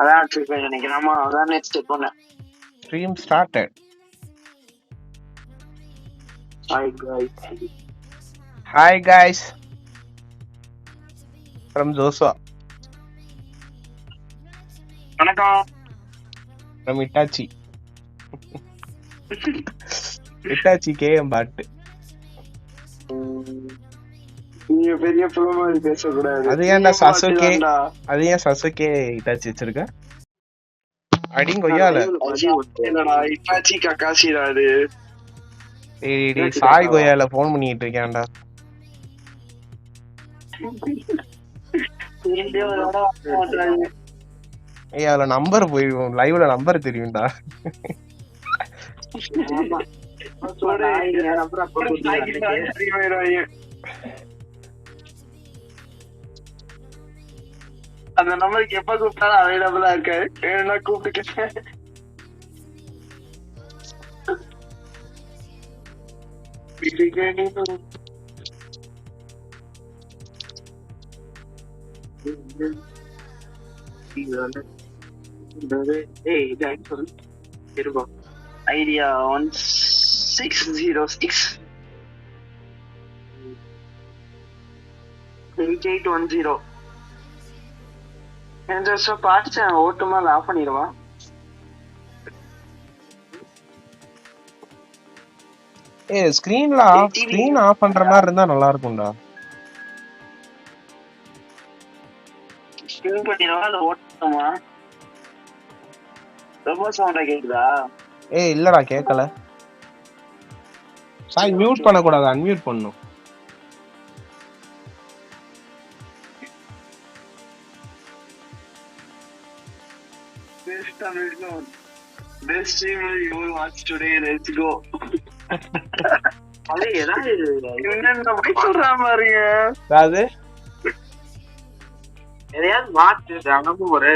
அதான் வச்சிருப்பேன் நினைக்கிறேன். ஆமா அதான் நெக்ஸ்ட் பண்ணேன். Stream started. Hi guys from JoSAA. வணக்கம் ஃப்ரம் இட்டாச்சி. இட்டாச்சி கேஎம் பாட்டு. நீங்க பெரிய மாதிரி பேசக்கூடாது. அது ஏன்டா சசுகே, அது ஏன் சசுகே இட்டாச்சி வச்சிருக்க? அடிங்க கொய்யால. இட்டாச்சி கக்காசிடா அது. டேய் சாய் கொய்யால ஃபோன் பண்ணிட்டு இருக்கேன்டா. ஏய் அதுல நம்பர் போயிடும், லைவ்ல நம்பர் தெரியும்டா. அந்த நம்பருக்கு எப்ப கூப்பிட்டாலும் அவைலபிளா இருக்காரு. வேணும்னா கூப்பிட்டுக்க. ஐடியா 1606 8810. பாட்டு ஓட்டுமா ஆஃப் பண்ணிடுவா. ஏய் ஸ்கிரீன் ஆஃப் பண்ற மாதிரி இருந்தா நல்லா இருக்கும்டா. ஸ்கிரீன் பண்ணிடுவா அது ஓட்டுமா? ரொம்ப சவுண்டா கேக்குதா? ஏய் இல்லடா கேட்கல. சாய் மியூட் பண்ண கூடாது, அன்மியூட் பண்ணனும். Best streamer you will watch today. Let's go. அலே ஏதாவது என்னென்ன போய் சொல்றா பாருங்க. அது எதையாவது மாத்து அனகு ஒரே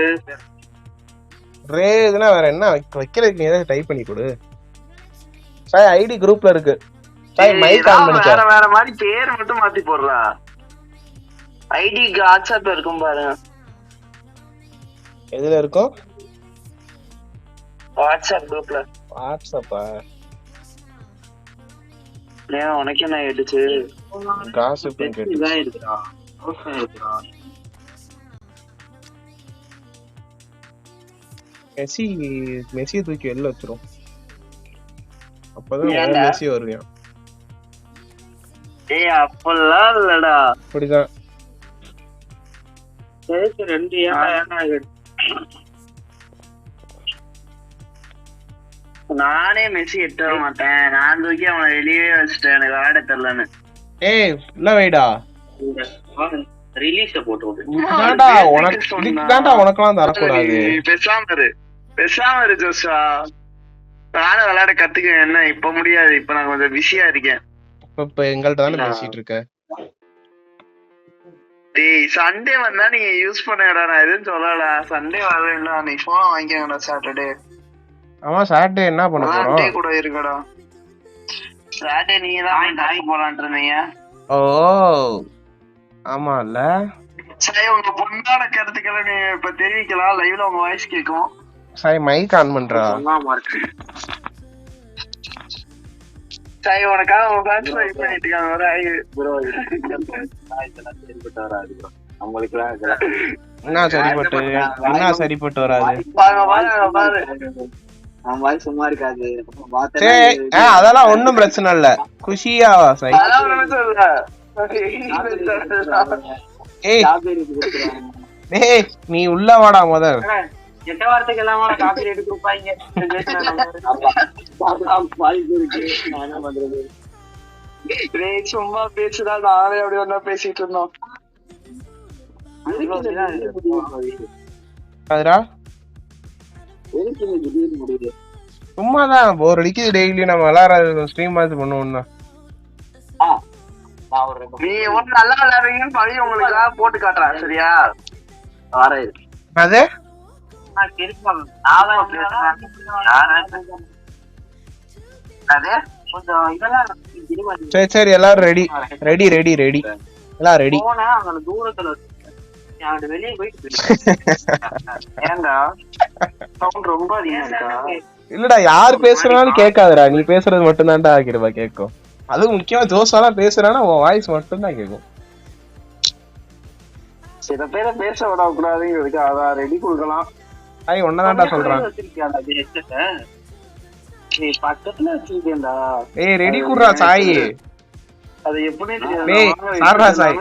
ரே இதுனா வேற என்ன வைக்கிறதுக்கு நீ ஏதாவது டைப் பண்ணி கொடு. சாய் ஐடி குரூப்ல இருக்கு. சாய் மைக் ஆன் பண்ணிக்க. வேற மாதிரி பேர் மட்டும் மாத்தி போடுறா. ஐடி வாட்ஸ்அப்ல இருக்கும் பாருங்க. எதுல இருக்கும்? வாட்ஸ்அப் குரூப்ல. வாட்ஸ்அப்பா? ஏன் உனக்கு என்ன ஆயிடுச்சு? காசிப் கேட்டுதா இருக்குடா. ஓகே இருக்குடா. மெஸ்ஸி தூக்கி வெளில வச்சிரும். அப்பதான் மெஸ்ஸி வருவியா? ஏய் அப்பலாம் இல்லடா. அப்படிதான். சரி ரெண்டு ஏன்டா நானே மெஸ்ஸி எட்ட மாட்டேன். நான் தூக்கி அவனை வெளியே வச்சுட்டேன், எனக்கு ஆட தெரியலன்னு. ஏய் இல்ல வைடா ரிலீஸ போட்டு உனக்கெல்லாம் தரக்கூடாது. பேசாம இரு ஜோஷா. நானும் விளையாட கத்துக்க. என்ன இப்ப முடியாது, இப்ப நான் கொஞ்சம் பிஸியா இருக்கேன். இப்ப எங்கள்ட்ட தானே பேசிட்டு இருக்க. டேய் சண்டே வந்தா நீங்க யூஸ் பண்ணுங்கடா, நான் எதுவும் சொல்லடா. சண்டே வரலன்னா நீ போன் வாங்கிக்கங்கடா. சாட்டர்டே ஆமா சாட்டர்டே என்ன பண்ண போறோம்? டே கூட இருக்கடா. சாட்டர்டே நீங்க தான் டாய் போலாம்னு இருந்தீங்க. ஓ ஆமா இல்ல. சரி உங்க பொண்ணோட கருத்துக்களை நீங்க இப்ப தெரிவிக்கலாம். லைவ்ல உங்க வாய்ஸ் கேக்கும். சரி மைக் ஆன் பண்றா. சரி உனக்காக உங்க ஃப்ரெண்ட்ஸ் வெயிட் பண்ணிட்டு இருக்காங்க. ஒரு ஐ ப்ரோ இதெல்லாம் சரிப்பட்டு வராது ப்ரோ. நம்மளுக்குலாம் என்ன சரிப்பட்டு வராது. பாரு அவன் வாய் சும்மா இருக்காது. அதெல்லாம் ஒண்ணும் பிரச்சனை இல்ல. குஷியா சை. ஏய் நீ உள்ள வாடா முதல். எட்ட வார்த்தைக்கு எல்லாம் காப்பி ரேட் கொடுப்பாங்க. சும்மா பேசுதா, நானே அப்படி ஒன்னா பேசிட்டு இருந்தோம். சும்மாதான் போர் அடிக்குது. டெய்லி நம்ம விளையாடுற ஸ்ட்ரீம் மாதிரி பண்ணுவோம்னா நீ ஒண்ணு நல்லா விளையாடுறீங்கன்னு பழைய உங்களுக்காக போட்டு காட்டுறேன். சரியா வர அது சரி சரி எல்லாரும் ரெடி ரெடி ரெடி ரெடி எல்லாம் ரெடி. தூரத்துல வெளியே போயிட்டு ஏன்டா சவுண்ட் ரொம்ப அதிகமா இல்லடா யார் பேசுறாலும் கேட்காதுடா, நீ பேசுறது மட்டும் தான்டா கிருபா கேட்கும். அதுவும் முக்கியமா ஜோஸாலாம் பேசுறானா உன் வாய்ஸ் மட்டும் தான் கேட்கும். சில பேரை பேச விடக்கூடாதுங்கிறதுக்கு அதான் ரெடி கொடுக்கலாம். ஒன்னதான்டா சொல்றான். நீ பக்கத்துல வச்சிருக்கேன்டா. ஏய் ரெடி குடுறா சாய். அது எப்படி சார்ரா சாய்.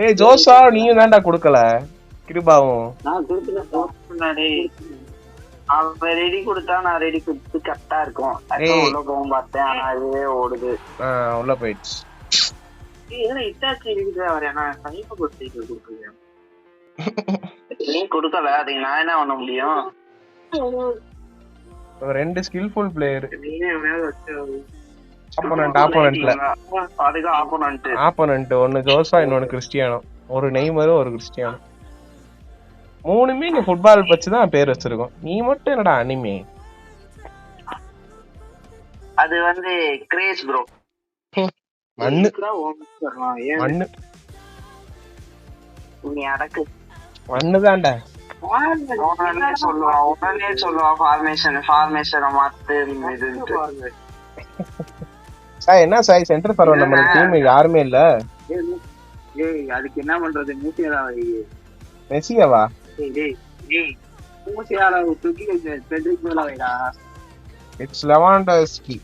ஏய் ஜோஸா நீயும் தான்டா கொடுக்கல கிருபாவும். நான் கொடுத்துட்டேன். அவன் ரெடி கொடுத்தா நான் ரெடி கொடுத்து கரெக்டா இருக்கும். உள்ள போகும் பார்த்தேன், ஆனா அதுவே ஓடுது. உள்ள போயிடுச்சு. நீ கொடுக்கல, அதுக்கு நான் என்ன பண்ண முடியும்? ரெண்டு ஸ்கில்ஃபுல் பிளேயர். ஆப்போனன்ட் ஒன்னு ஜோஸா, இன்னொன்னு கிறிஸ்டியானோ. ஒரு நெய்மர் ஒரு கிறிஸ்டியானோ. மூணுமே நீ ஃபுட்பால் வச்சுதான் பேர் வச்சிருக்கோம். நீ மட்டும் என்னடா அனிமே? அது வந்து கிரேஸ் ப்ரோ. மண்ணு மண்ணு நீ அடக்கு மண்ணுதான்டா. சொல்லுவான் ஃபார்மேஷனை மாத்து. சாய் என்ன சாய் சென்டர் ஃபார்வர்ட் நம்ம டீம் யாருமே இல்ல. அதுக்கு என்ன பண்றது? மெஸ்ஸியாவா? இட்ஸ் லெவாண்டோஸ்கி.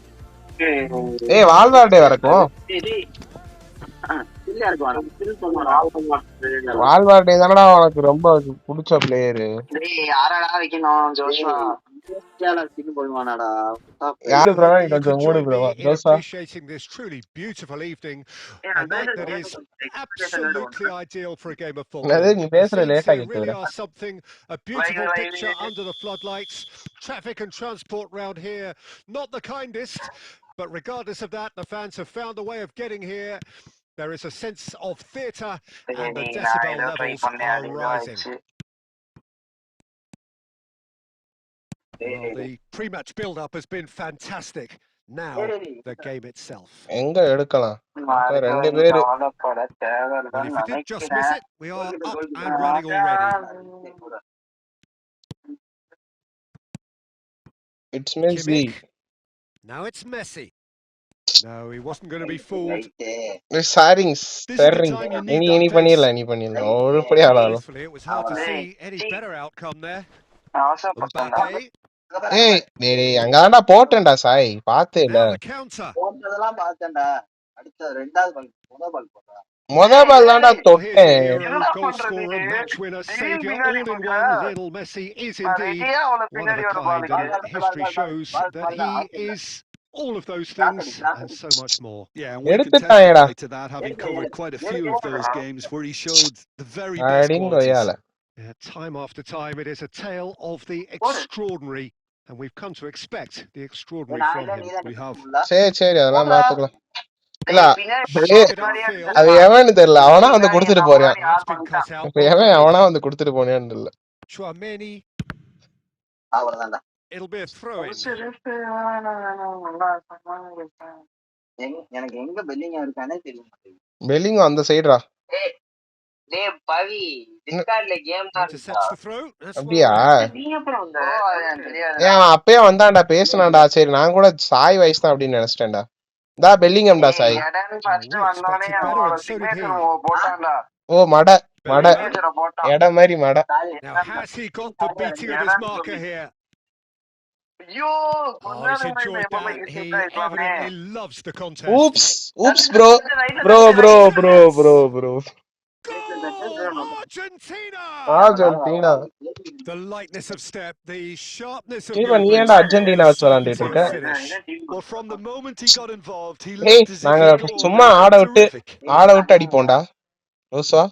ஏய் வால்வர்டே வரக்கும். வால்வர்டே தானடா உனக்கு ரொம்ப பிடிச்ச பிளேயர். யாரடா வைக்கணும்? ஜோஷுவா கொஞ்சம் மூடு bro. Joshua appreciating this truly beautiful evening, a night that is absolutely ideal for a game of football. நீ பேசுற லேட்டா கேக்குது. Really are something, a beautiful picture under the floodlights. Traffic and transport round here not the kindest, but regardless of that, the fans have found a way of getting here. There is a sense of theatre and the decibel levels are rising. Well, the pre-match build-up has been fantastic. Now the game itself. எங்க எடுக்கலாம்? ரெண்டு பேர். Well, if you did just miss it, we are up and running already. It's Messi. Now it's Messi. No, he wasn't going to be fooled. நீ பண்ணிரலாம். ஒருபடி ஆளாலும். It was hard to see any better outcome there. ஏய் டேய் அங்கதான்டா போட்டேன்டா சாய். பார்த்தே இல்ல. போட்டதெல்லாம் பார்த்தேன்டா. அடுத்த ரெண்டாவது பால் முதல் பால் தான்டா தொட்டேன். Goal scorer, match winner, saviour, all in one. Little Messi is indeed one of a kind, and history shows that he is all of those things and so much more. Yeah, and we can testify to that, having covered quite a few of those games where he showed the very best qualities. Yeah, time after time, it is a tale of the extraordinary, and we've come to expect the extraordinary from him. We have. சரி அதெல்லாம் பாத்துக்கலாம். இல்ல அது எவன்னு தெரியல, அவனா வந்து கொடுத்துட்டு போறான். அவனா வந்து கொடுத்துட்டு போனான்னு தெரியல. அவ்வளவுதான்டா. It'll be a throw in. எனக்கு எங்க பெல்லிங்கா இருக்கானே தெரிய மாட்டேங்குது. பெல்லிங் அந்த சைடுடா. டேய் பவி டிஸ்கார்ட்ல கேம் தான் அப்படியா? ஏன் அப்பயே வந்தான்டா பேசுனான்டா. சரி நான் கூட சாய் வயசு தான் அப்படின்னு நினைச்சிட்டேன்டா. தா பெல்லிங்கம்டா சாய். ஓ மட எட மாதிரி மட. Oops bro. Argentina. The lightness of step, the sharpness of நீ ஏன்டா அர்ஜென்டினா வச்சு விளையாடிட்டு இருக்க? Well, from the moment he got involved, he looked as if நாங்க சும்மா ஆட விட்டு அடிப்போம்டா. ரோசா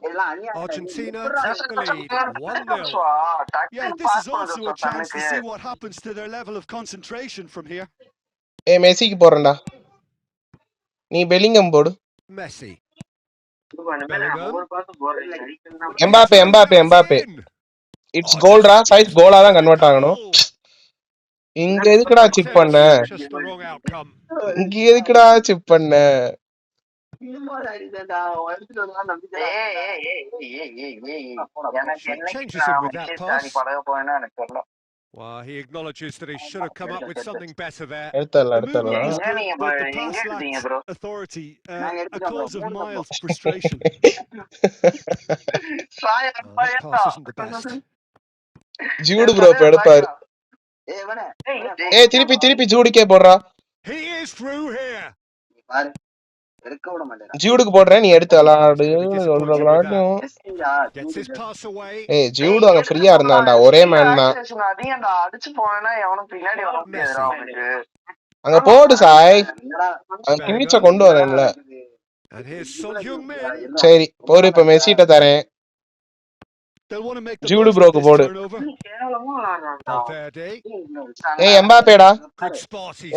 Argentina take the lead 1-0. Yeah, this is also a chance to see what happens to their level of concentration from here. ஏய் மெஸ்ஸிக்கு போறேன்டா. நீ Bellingham போடு. Messi. Mbappe. It's கோல்டா. Size கோலா தான் கன்வெர்ட் ஆகணும். இங்க எதுக்குடா சிப் பண்ண? Changes him with that pass. Well, he acknowledges that he should have come up with something better there. எடுத்தல The movement was எடுத்தல good, but the pass lacked authority. A cause of mild frustration. That pass isn't the best. Jude bro இப்ப எடுப்பாரு. திருப்பி திருப்பி ஜூடுக்கே போடுறா. He is through here. ஜூடுக்கு போடுறேன் நீ எடுத்து விளையாடு. Gets his pass away. Jude அங்க ஃப்ரீயா இருந்தான்டா, ஒரே மேன் தான். அங்க போடு சாய், அங்க கிமிச்ச கொண்டு வரேன்ல. சரி போரு, இப்ப மெஸ்ஸிட்ட தரேன். ஜூடு ப்ரோக்கு போடு. எம்பாப்பேடா,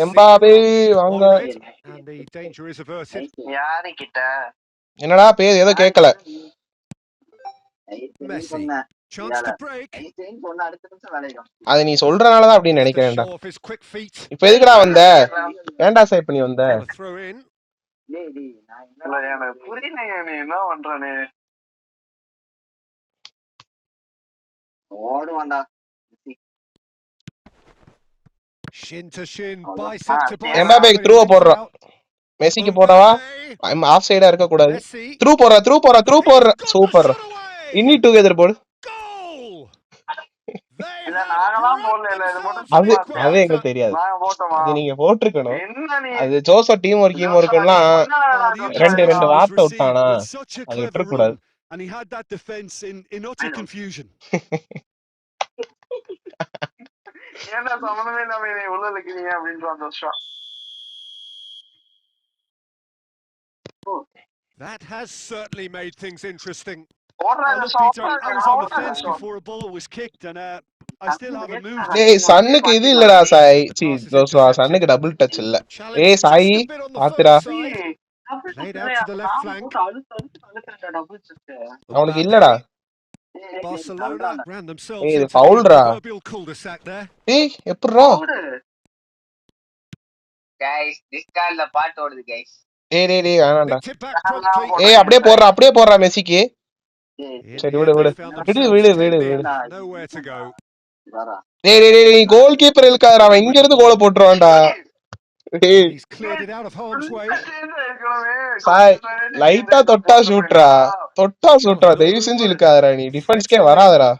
எம்பாப்பே வாங்க. என்னடா பேர் ஏதோ கேட்கல. அது நீ சொல்றனாலதான் அப்படின்னு நினைக்கிறேன்டா. இப்ப எதுக்குடா வந்த? ஏன்டா சேவ் பண்ணி வந்த? என்ன பண்றானே ஓடுவான்டா. எம்பாப்பேக்கு த்ரூ போடுறோம். மெஸ்ஸிக்கு போடவா? ஆஃப் சைடா இருக்க கூடாது. த்ரூ போடுற, த்ரூ போடுற, த்ரூ போடுற. சூப்பர். இன்னி டுகெதர் போடு. அது அது எங்களுக்கு தெரியாது, அது நீங்க போட்டிருக்கணும். அது ஜோசோ டீம் ஒர்க்லாம் ரெண்டு வார்த்தை விட்டானா, அது விட்டுறக்கூடாது. And he had that defense in utter confusion. ஏன்னா சம்பந்தமே இல்லாம உள்ள இருக்கிறீங்க அப்படின்னு சந்தோஷம். That has certainly made things interesting. I was on the fence before a ball was kicked and I still haven't moved. டேய் சன்னுக்கு இது இல்லடா சாய். ஜோசோ சன்னுக்கு டபுள் டச் இல்ல. சாய் பாத்துடா, அவனுக்கு இல்லடா. Barcelona ran themselves இது into the ஃபவுல்ரா. proverbial cul-de-sac there. டேய் எப்பறா? Guys டிஸ்கார்ட்ல பாட்டு ஓடுது गाइस. டேய் வேணாம்டா. அப்படியே போடுறா மெஸ்ஸிக்கு. சரி விடு. Nowhere to go. டேய் கோல் கீப்பர் இழுக்காதடா, அவன் இங்க இருந்து கோல போட்டுருவான்டா. He's cleared it out of harm's way. Sai லைட்டா தொட்டா ஷூட்ரா, தயவு செஞ்சு இழுக்காதடா, நீ டிஃபென்ஸ்க்கே வராதடா.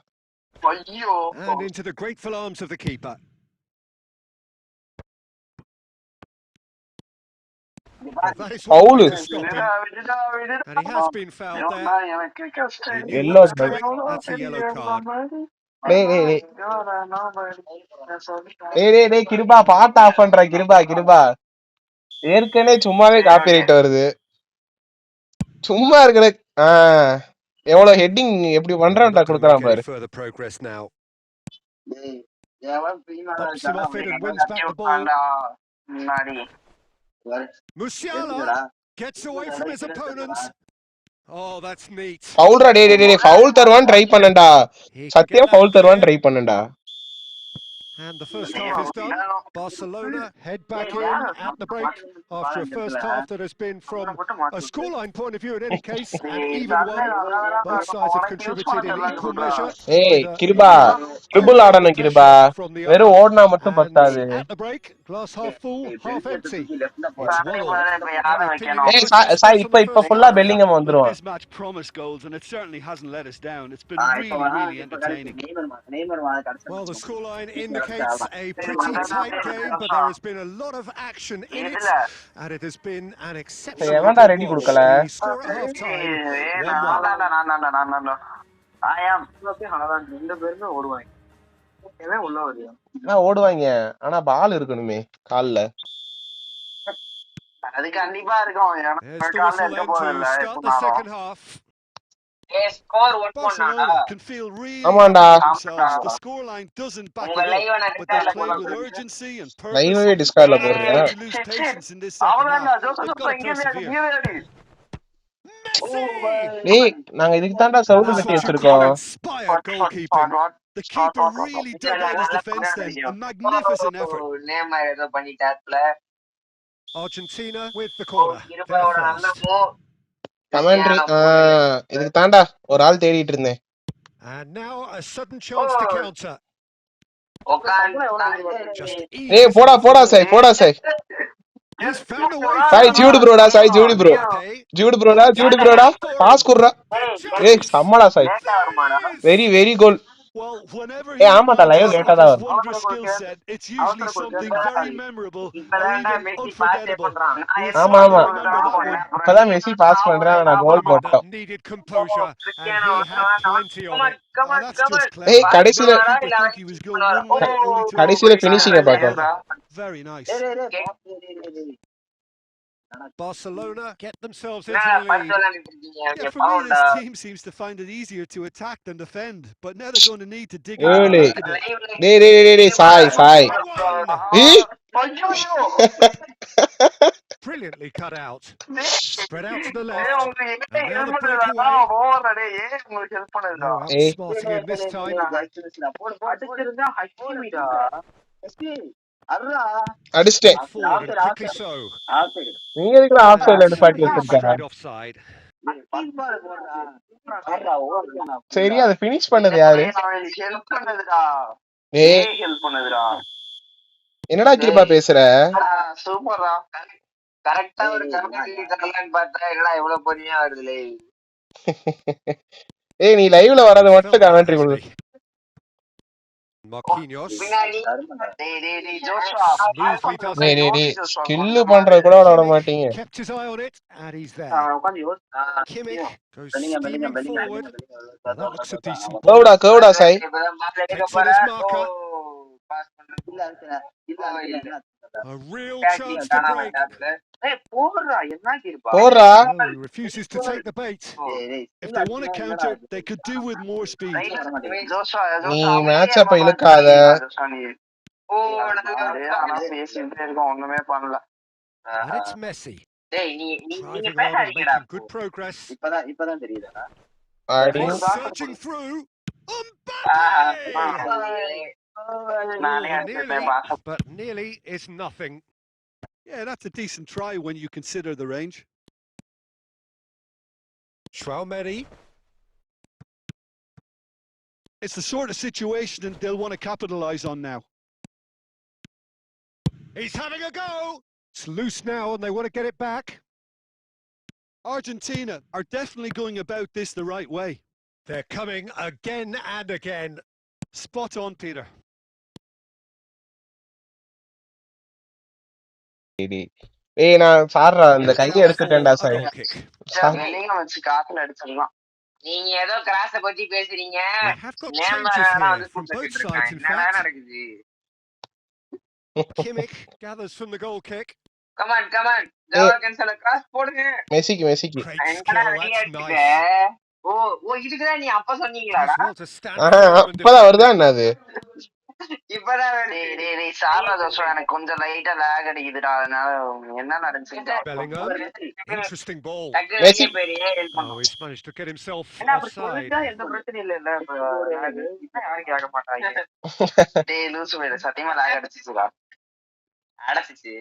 ஐயோ. And into the grateful arms of the keeper. Foul. And he has been fouled there. Yellow. That's a yellow card. டேய் கிருபா பாட்டு ஆஃப் பண்ற. கிருபா ஏற்கனவே சும்மாவே காப்பிரைட் வருது. சும்மா இருக்கல. எவ்வளவு ஹெட்டிங் எப்படி பண்றான்டா குடுக்குறான் பாரு. Musiala gets away from his opponents. Oh, that's neat. ஃபவுல்ரா. டேய் ஃபவுல் தருவான் ட்ரை பண்ணடா. சத்தியா ஃபவுல் தருவான் try பண்ணடா. And the first half is done. Barcelona head back in at the break after a first half that has been, from a scoreline point of view in any case, an even one. Both sides have contributed in equal measure. Kiruba triple ஆடணும் கிருபா, வெறும் ஓடுனா மட்டும் பத்தாது. At the break, glass half full, half empty. It's 1-1. Sai இப்ப ஃபுல்லா Bellingham வந்துருவான். This match promised goals and it certainly hasn't let us down. It's been really entertaining. Well, the scoreline indicates a pretty tight game, but there has been a lot of action in it, and it has been an exceptional score at half time. 1-1. ஓடுவாங்க, ஆனா பால் இருக்கணுமே கால்ல. அது கண்டிப்பா இருக்கும். Barcelona can feel really themselves. The scoreline doesn't back it up, but they play with urgency and purpose. They lose patience in this second half. They've got to persevere. டேய் நாங்க இதுக்கு தான்டா சவுண்ட் கட்டி வச்சிருக்கோம். The keeper really dug out his defense then. A magnificent effort. Argentina with the corner. They're first. Commentary இதுக்கு தாண்டா ஒரு ஆள் தேடிட்டு இருந்தேன். And now a sudden chance to counter. Just ஏய் போடா போடா easy. சாய் போடா Sai. He's found a way. Sai Jude ப்ரோடா Sai Jude bro. Okay. Jude ப்ரோடா பாஸ் குடுறா. ஏய் சம்மடா Sai. Very very goal. Well, whenever ஏய் he ஆமாடா லைவ் bounces லேட்டா with தான் his வருது. wondrous skill set, it's usually something very memorable or even unforgettable. We'll ஆமா certainly ஆமா. remember that one. இப்பதான் மெஸ்ஸி பாஸ் பண்றான் நான் கோல் Moment that போட்டோம். needed composure, and he had plenty of it. Oh, that's just clever. ஏய் கடைசில Made the keeper think he was going one way, only to கடைசில overreact ஃபினிஷிங்க and பார்க்கலாம். very nice. Barcelona get themselves into the lead. Yeah, for me, this team seems to find it easier to attack than defend, but now they're going to need to dig into the ஏய் back a bit. டேய் சாய் சாய். ஏய் Brilliantly cut out. Spread out to the left. And now the breakaway. No outsmarting him this time. அடிச்சிட்டேன். Forward and quickly so. நீங்க எதுக்குடா of சைடுல நிப்பாட்டி He's வச்சிருக்க? straight offside. சரி அத ஃபினிஷ் பண்ணது யாரு? ஏய் என்னடா கிருபா பேசுற? சூப்பர்ரா. கரெக்ட்டா ஒரு கமெண்ட் தரலான்னு பார்த்தா என்னடா இவ்வளவு பொறுமையா வருதுலே. ஏய் நீ லைவ்ல வரது மட்டும் கமெண்ட்ரி கொடு. Marquinhos. டேய் ஜோஷுவா. டேய் ஸ்கில் பண்றது கூட விட மாட்டீங்க. Kept his eye on it, and he's there. Kimmich goes steaming forward. Well, that looks a decent ball. Gowda Sai. Takes on his marker. A real chance to break. போறா. No, he refuses to take the bait. If they want to counter, they could do with more speed. நீ match அப்ப இழுக்காத. ஒண்ணுமே பண்ணல. And it's Messi. Driving on and making good progress. இப்பதான் தெரியுதா? He's searching through. Mbappe! But nearly is nothing. Yeah, that's a decent try when you consider the range. Traumeri. It's the sort of situation they'll want to capitalise on now. He's having a go. It's loose now and they want to get it back. Argentina are definitely going about this the right way. They're coming again and again. Spot on, Peter. ஏய் நான் சார்றா இந்த கையை எடுத்துட்டேன்டா சாய். வெளிய வச்சு காத்துல அடிச்சிடலாம். நீங்க ஏதோ கிராஸ பத்தி பேசுறீங்க. We have got changes here from both sides in fact. நடக்குது. Kimmich gathers from the goal kick. Come on. ஜவஹர்கன்ஸ்ல கிராஸ் போடுங்க. மெஸ்ஸிக்கு Great skill, that's nice. ஓ இதுக்குதான் நீ அப்ப சொன்னீங்களாடா? He's well to stand firm and இப்பதான் வருதா என்னது? இப்பதான் டேய் சாரா ஜோஷுவா எனக்கு கொஞ்சம் லைட்டா லாக் அடிக்குதுடா. அதனால என்ன நடந்துச்சு? Bellingham. Interesting ball. Messi Oh, he's managed to get himself offside. எந்த பிரச்சனையும் இல்ல யாரும் கேட்க மாட்டாங்க. டேய் லூசு வேற சத்தியமா lock அடிச்சிச்சுடா. அடச்சிச்சு.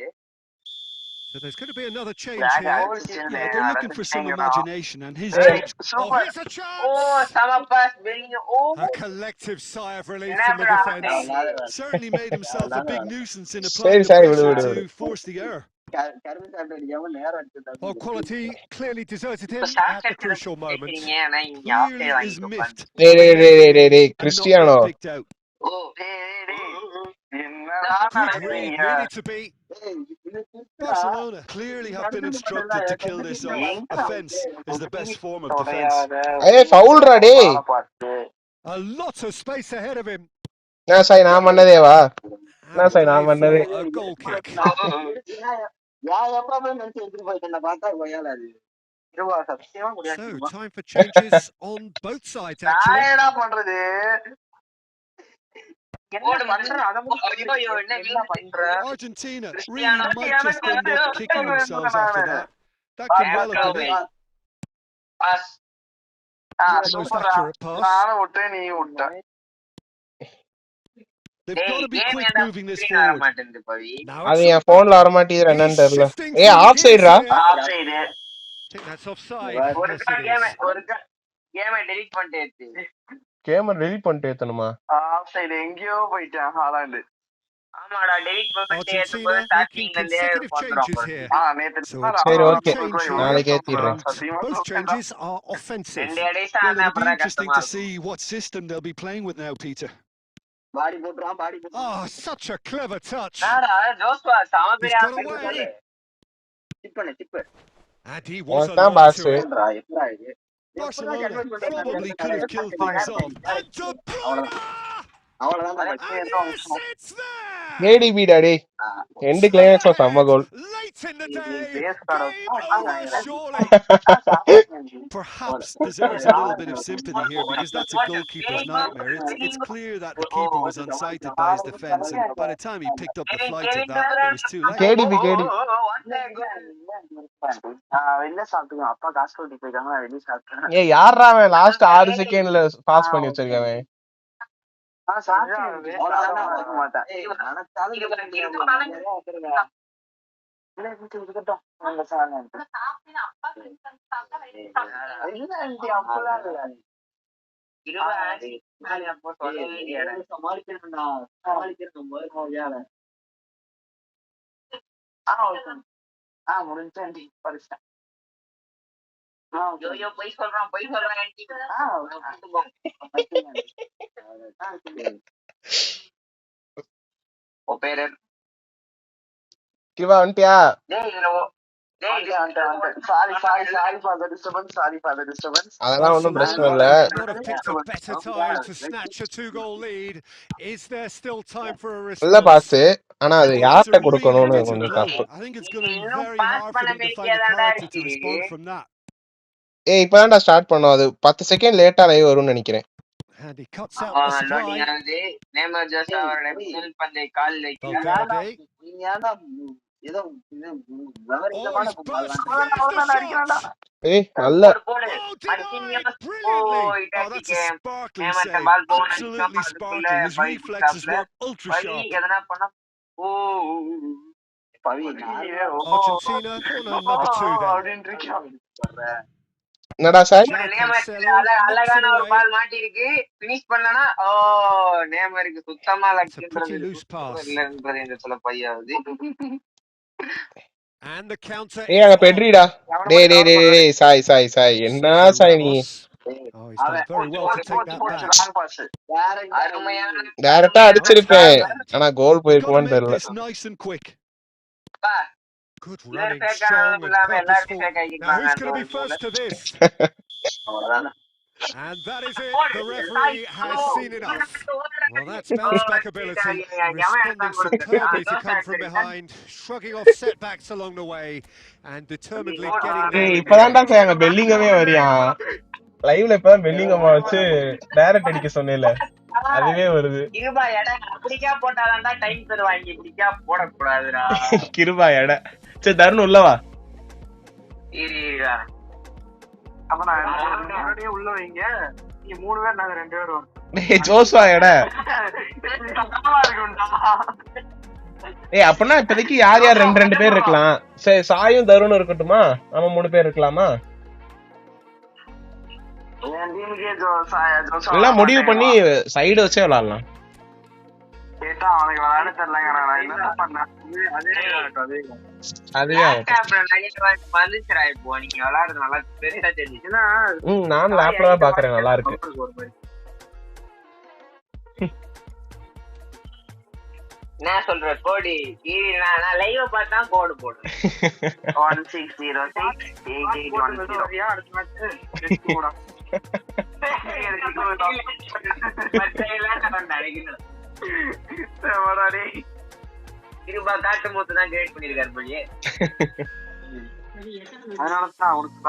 So there's going to be another change here. Yeah, they're looking for some imagination, and his job's... Oh, here's a chance! Sama pass Bellingham. A collective sigh of relief from the defence. certainly made himself a big nuisance in Sorry, applying the sorry, pressure விடு. to force the error. While quality clearly deserted him at the crucial moment. Clearly is miffed டேய் and not Cristiano. got picked out. Good read, needed to be. Barcelona clearly have been instructed to kill this off. Offence is the best form of defence. ஏய் ஃபவுல்ரா டேய். A lot of space ahead of him. நான் சாய் நான் பண்ணதேவா? And நான் சாய் நான் play பண்ணது. for a goal kick. So, time for changes on both sides actually. Argentina really might just end up kicking themselves after that. That could well have been it. The most accurate pass. They've got to be quick moving this forward. Now அது it's என் போன்ல வர மாட்டேங்குது என்னன்னு தெரியல. shifting ஏய் through off gears சைடுடா. here. Offside I think that's offside. Yes, it is. கேமை delete பண்ணிட்டு ஏத்து. கேம டெலீட் பண்ணிட்டு ஏத்தணுமா? ஆஃப் சைடு எங்கேயோ போயிட்டான் ஹாலாந்து. ஆமாடா டெலீட் பண்ணிட்டு ஏத்தும்போது Argentina making ஸ்டார்டிங்ல இருந்தே consecutive changes வந்துரும். here. நேத்து So a சரி timely ஓகே. change here. நாளைக்கு ஏத்திடுறேன். Both changes are offensive. ரெண்டு அடிச்சா Well, அந்த it'll be அப்புறம் interesting கஷ்டமா to இருக்கும். see what system they'll be playing with now, Peter. Body போட்டுறான் body போட்டுறான். Oh, such a clever touch. என்னடா ஜோஸ்வா சம He's பெரிய got ஆசை away. போடு. டிப் பண்ணு டிப். And he was உனக்கு தான் alert பாஸ். to it. என்னடா எப்படா இது? Barcelona probably could have killed things off. And De Bruyne! அவ்வளவுதான் And yes, it's there! KDB daddy. End கிளைமேக்ஸ்ல செம்ம goal. Late in the day, பேஸ் game over surely. Perhaps deserves a little bit of sympathy here because that's a goalkeeper's nightmare. It's clear that the keeper was unsighted by his defence, and by the time he picked up the flights of that, it was too late. KDB கேடி. வெளில சாப்பிட்டுக்கோ. அப்பா காசு கொடுத்து போயிருக்காங்க, நான் வெளிய சாப்பிட்டேன். ஏய் யாரா அவன் லாஸ்ட் 6 செகண்ட்ல பாஸ் பண்ணி வச்சிருக்கானே. முடிஞ்சு படிச்சேன். பொய் சொல்றான் பொய் சொல்றான். பேரு கிவா வந்துட்டியா? அதெல்லாம் ஒண்ணும் பிரச்சனை இல்ல. Not have picked a better time to snatch a 2-goal lead. Is there still time for a நல்ல response? பாஸ். ஆனா அது Well, it's யார்ட்ட a கொடுக்கணும்னு really bitter கொஞ்சம் blow. தப்பு. I think it's going to be very hard for them to find the character to respond from that. ஏய் இப்பதான்டா start பண்ணோம். அது 10 செகண்ட் லேட்டா லைவ் வரும்னு நினைக்கிறேன். And he cuts out the supply. Oh, he's burst. There's the shot. ஏய் நல்ல Oh, denied brilliantly. Oh, that's a Sparkling save. Absolutely sparkling. His reflexes were ultra sharp. Argentina corner number 2 then. என்னடா sir? அழகான ஒரு பால் மாட்டிருக்கு. Finish பண்ணனா ஓ நேமருக்கு சுத்தமா லக்கின்றது சொல்ல பையாவது. And the counter. ஏய் அங்க பெட்ரிடா. டேய் டேய் டேய் டேய் சாய் சாய் சாய் என்ன சாய் நீ? Oh, he's done very well to take that back. டைரக்டா அடிச்சிருப்பேன். ஆனா கோல் போயிருக்குமான்னு தெரியல. Nice and quick. Good running, strong and purposeful. Now who's going to be first to this? And that is it. The referee has seen enough. Well, that's bounce back ability, responding superbly to come from behind, shrugging off setbacks along the way, and determinedly getting there. ஏய் இப்பதான்டா sir அங்க பெல்லிங்கமே வரியான். லைவ்ல இப்பதான் பெல்லிங்கமா வச்சு direct அடிக்க சொன்னேல. அதுவே வருது. கிருபா எடை அப்படிக்கா போட்டாதான்டா time தருவாங்க. இப்படிக்கா போட கூடாதுடா. கிருபா எடை. சரி தருண் உள்ளவா. இருடா. அப்ப நான் முன்னாடியே உள்ள வைங்க. நீங்க 3 பேர் நாங்க 2 பேர் வரோம். டேய் ஜோஸ்வா எடை. ஏய் அப்பனா இப்போதைக்கு யார் யார் 2 பேர் இருக்கலாம்? சரி சாயும் தருணும் இருக்கட்டுமா? நம்ம 3 பேர் இருக்கலாமா? எல்லாம் முடிவு பண்ணி சைடு வச்சே விளையாடலாம். கேட்டா அவனுக்கு விளையாட தெரியலங்க. நான் என்ன பண்ணேன்? அதுவே வந்துச்சுடா. இப்போ நீங்க விளையாடுறது நல்லா பெருசா தெரிஞ்சுச்சுன்னா நானும் லேப்ல தான் பாக்குறேன். நல்லா இருக்கு. என்ன சொல்ற கோடி? நான் லைவ் பார்த்தா கோடு போடுறேன். 16068810. அடுத்த மேட்ச் போடா. காட்டு மூத்து தான் கிரியேட் பண்ணிருக்காரு போலியே. அதனாலதான் அவனுக்கு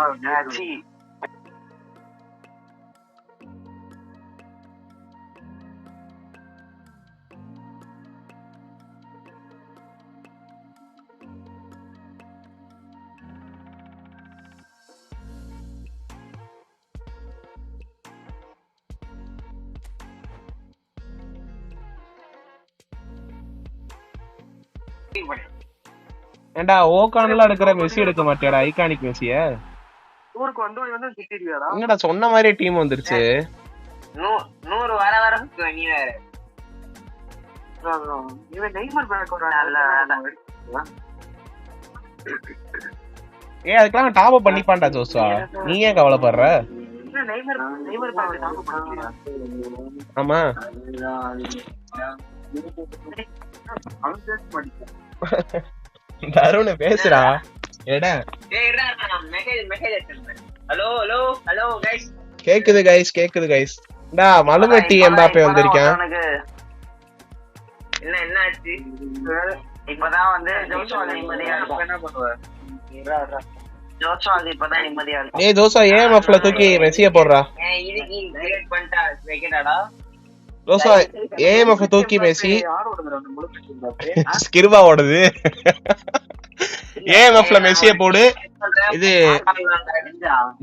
ஏண்டா ஓகான்ல எடுக்கிற மெஸ்ஸி எடுக்க மாட்டியாடா ஐகானிக் மெஸ்ஸிய ஊருக்கு வந்து திட்டிடுவியாடா என்னடா சொன்ன மாதிரியே டீம் வந்துருச்சு 100 வர நீ வேற இவன் நெய்மர் பேக் அதுக்கெல்லாம் டாப் அப் பண்ணிப்பான்டா ஜோசா நீ ஏன் கவலைப்படுற நெய்மர் பேக் டாப் அப் பண்ணியா ஆமா தருண பேசுடா எடா கேக்குது கைஸ் டா மலுமட்டி எம்பாப்பே வந்திருக்கான் என்ன ஆச்சு இப்பதான் வந்து ஜோஷுவா நிம்மதியா இருக்கு என்ன பண்ணுவ ஜோஷுவா இப்பதான் நிம்மதியா இருக்கு ஏய் ஜோஷுவா ஏஎம்எஃப்ல தூக்கி மெஸ்ஸிய போடுறா இதுக்கு கிரியேட் பண்ணிட்டா வைக்கடாடா ஜோஷுவா ஏஎம்எஃப் தூக்கி மெஸ்ஸி ஸ்கிர்வா ஓடுது ஏஎம்எஃப்ல மெஸ்ஸிய போடு இது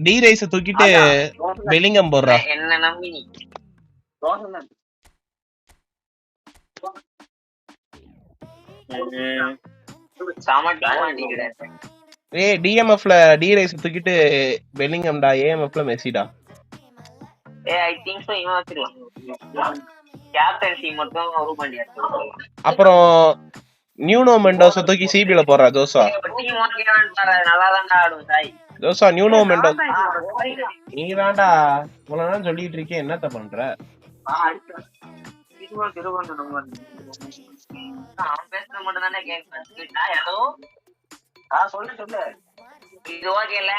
டி ரைஸ் தூக்கிட்டு பெலிங்கம் போடுறா என்ன நம்பி நீ ஏய் டிஎம்எஃப்ல டி ரைஸ் தூக்கிட்டு பெலிங்கம்டா ஏஎம்எஃப்ல மெஸ்ஸிடா ஐ திங்க் சோ இவன் வச்சிரலாம் கேப்டன்சி மட்டும் ரூ பண்ணியா அப்புறம் நியூனோ மெண்டோஸ தூக்கி சிபில போறா ஜோசா டீம் ஓகேவான்னு பாரு நல்லா தான் ஆடும் சாய் ஜோசா நியூனோ மெண்டோஸ் நீ தான்டா இவ்வளவு நேரம் சொல்லிட்டு இருக்கே என்னத்த பண்ற அவன் பேசுறது மட்டும் தானே கேட்க ஹலோ சொல்லு இது ஓகேல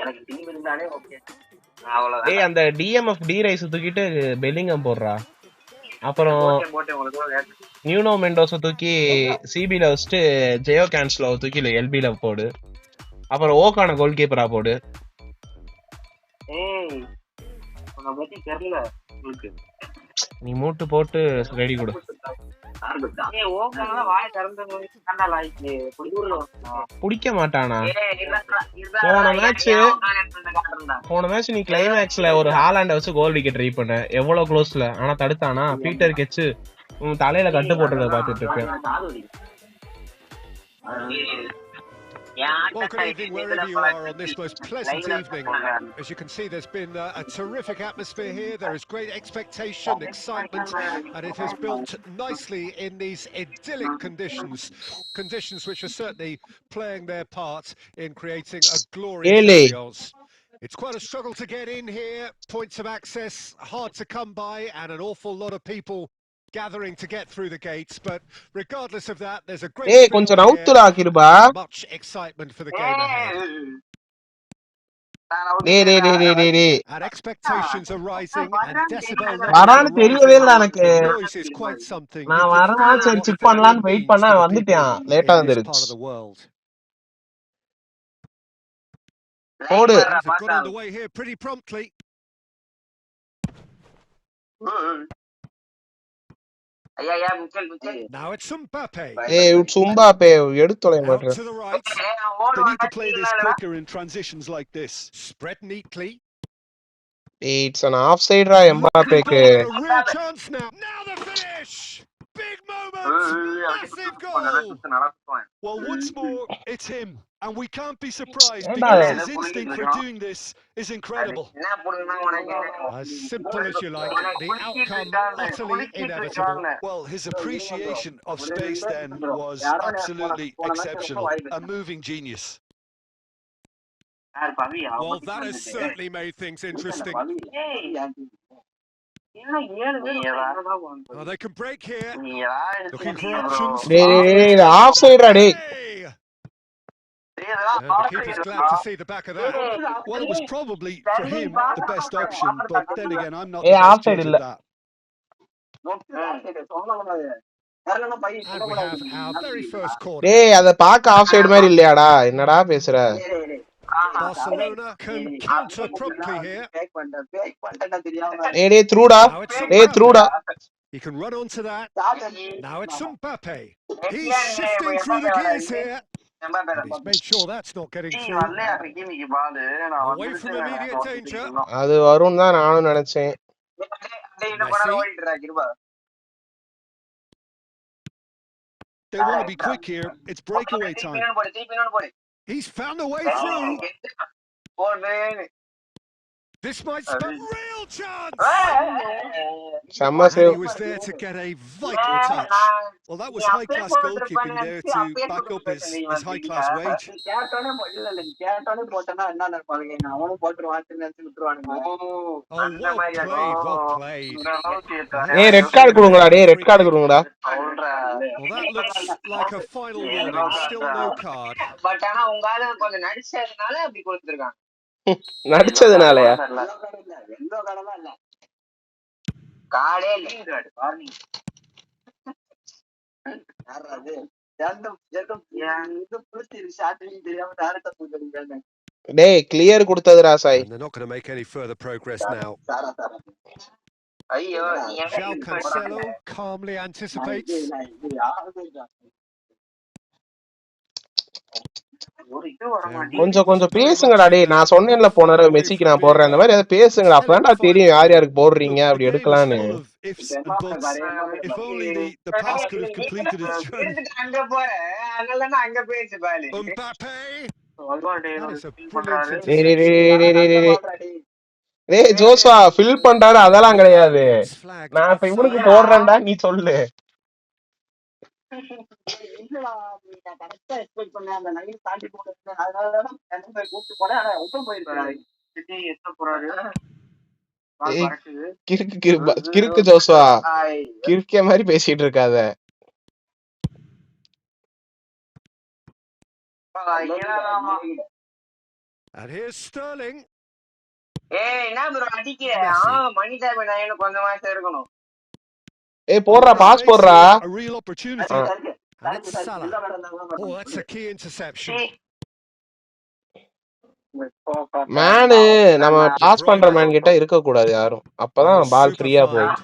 எனக்கு டீம் இருந்தாலே ஓகே அவ்வளவுதான் ஏய் அந்த டிஎம்எஃப் டி ரைஸ் தூக்கிட்டு பெலிங்கம் போடுறா அப்புறம் நியூனோ மெண்டோஸ தூக்கி சிபில வச்சுட்டு ஜெயோ கேன்ஸ்லோ தூக்கி எல்பில போடு அப்புறம் ஓகான கோல் கீப்பரா போடு ஏய் உன்னை பத்தி தெரியல உங்களுக்கு நீ மூட்டு போட்டு ரெடி கொடு புடிக்க மாட்டானா போன மேட்ச் நீ கிளைமேக்ஸ்ல ஒரு ஹாலாண்ட வச்சு கோல் அடிக்க ட்ரை பண்ண எவ்வளவு க்ளோஸ்ல ஆனா தடுத்தானா பீட்டர் கெச்சு உன் தலையில கட்டு போட்டுறத பாத்துட்டு இருக்கேன் Well, good evening wherever you are on this most pleasant evening. As you can see, there's been a terrific atmosphere here. There is great expectation, excitement, and it has built nicely in these idyllic conditions which are certainly playing their part in creating a glorious ambience. It's quite a struggle to get in here, points of access hard to come by, and an awful lot of people gathering to get through the gates, but regardless of that, there's a great much excitement for the game ahead. And expectations are rising, and decibel noise is quite something. Check பண்ணலாம்னு wait பண்ணா வந்துட்டான் லேட்டா வந்துருச்சு போடு got underway here pretty promptly. Now it's Mbappe. Hey, it's Mbappe. எடுத்தோளே மாட்ற. To the right. They need to play this quicker in transitions like this. Spread neatly. It's an offside ra Mbappe ke. A real chance now. Now the finish. Big moment. Massive goal. Well, once more, it's him. And we can't be surprised because his instinct for doing this is incredible. As simple as you like, the outcome utterly inevitable. Well, his appreciation of space then was absolutely exceptional. A moving genius. Well, that has certainly made things interesting. Oh, they can break here. Looking for options. Offside ra dey. The keeper's glad to see the back of that. Well, it was probably for him the best option, but then again, I'm not the best judge of that. And we have our very first corner. டேய் அத பாக்க off-site மாதிரி இல்லையாடா என்னடா பேசுற Barcelona can counter promptly here. டேய் throughடா டேய் throughடா He can run onto that. Now it's Mbappe. He's shifting through the gears here. He's made sure that's not getting through. Away from immediate danger. அது வரும் தான் நானும் நினைச்சேன். They want to be quick here. It's breakaway time. He's found a way through. This might spell real chance. செம்ம And save. he was there to get a vital touch. Well, that was high-class goalkeeping there to back up his high-class wage. Oh, well played, well played. ஏய் red card கொடுங்கடா, டேய் red card கொடுங்கடா. Well, that looks like a final warning. Still no card. நடிச்சதுனாலயா? டேய் clear கொடுத்ததுடா சாய். And they're not going to make any further progress now. João Cancelo calmly anticipates. கொஞ்சம் பேசுங்கடா டேய். நான் சொன்னேன்ல போன தடவை மெஸ்ஸிக்கு நான் போடுறேன் அந்த மாதிரி ஏதாவது பேசுங்கடா. அப்பதான்டா தெரியும் யார் யாருக்கு போடுறீங்க அப்படி எடுக்கலான்னு. Ifs and buts. If only the pass could have completed its journey. Mbappe. That is a brilliant interception. டேய் ஜோஸ்வா ஃபில் பண்றாரு அதெல்லாம் கிடையாது. நான் இப்ப இவனுக்கு போடுறேன்டா நீ சொல்லு. கிறுக்கு ஜோஸ்வா கிறுக்கே மாதிரி பேசிட்டு இருக்காத. And here's Sterling. ஏய் போடுறா பாஸ் போடுறா. A real opportunity. And it's Salah. Oh, that's a key interception. Menu நம்ம பாஸ் பண்ற மேன் கிட்ட இருக்க கூடாது யாரும். அப்பதான் பால் ஃப்ரீயா போகும்.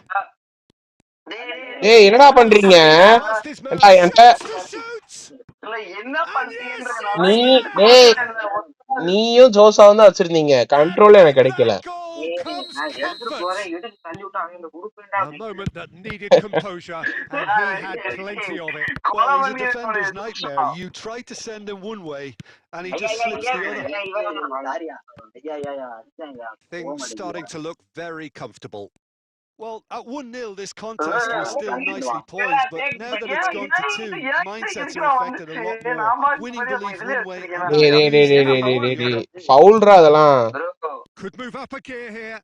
ஏய் என்னடா பண்றீங்க? நீயும் ஜோசாவும் தான் வச்சிருந்தீங்க. கண்ட்ரோல் எனக்கு கிடைக்கல. A moment that needed composure, and he had plenty of it. Well, he's a defender's nightmare. You try to send him one way, and he just slips the other. Things starting to look very comfortable. Well, at 1-0, this contest was still nicely poised, but now that it's gone to 2, mindsets are affected a lot more. Winning believes one way. ஃபவுல்ரா அதெல்லாம். Could move up a gear here.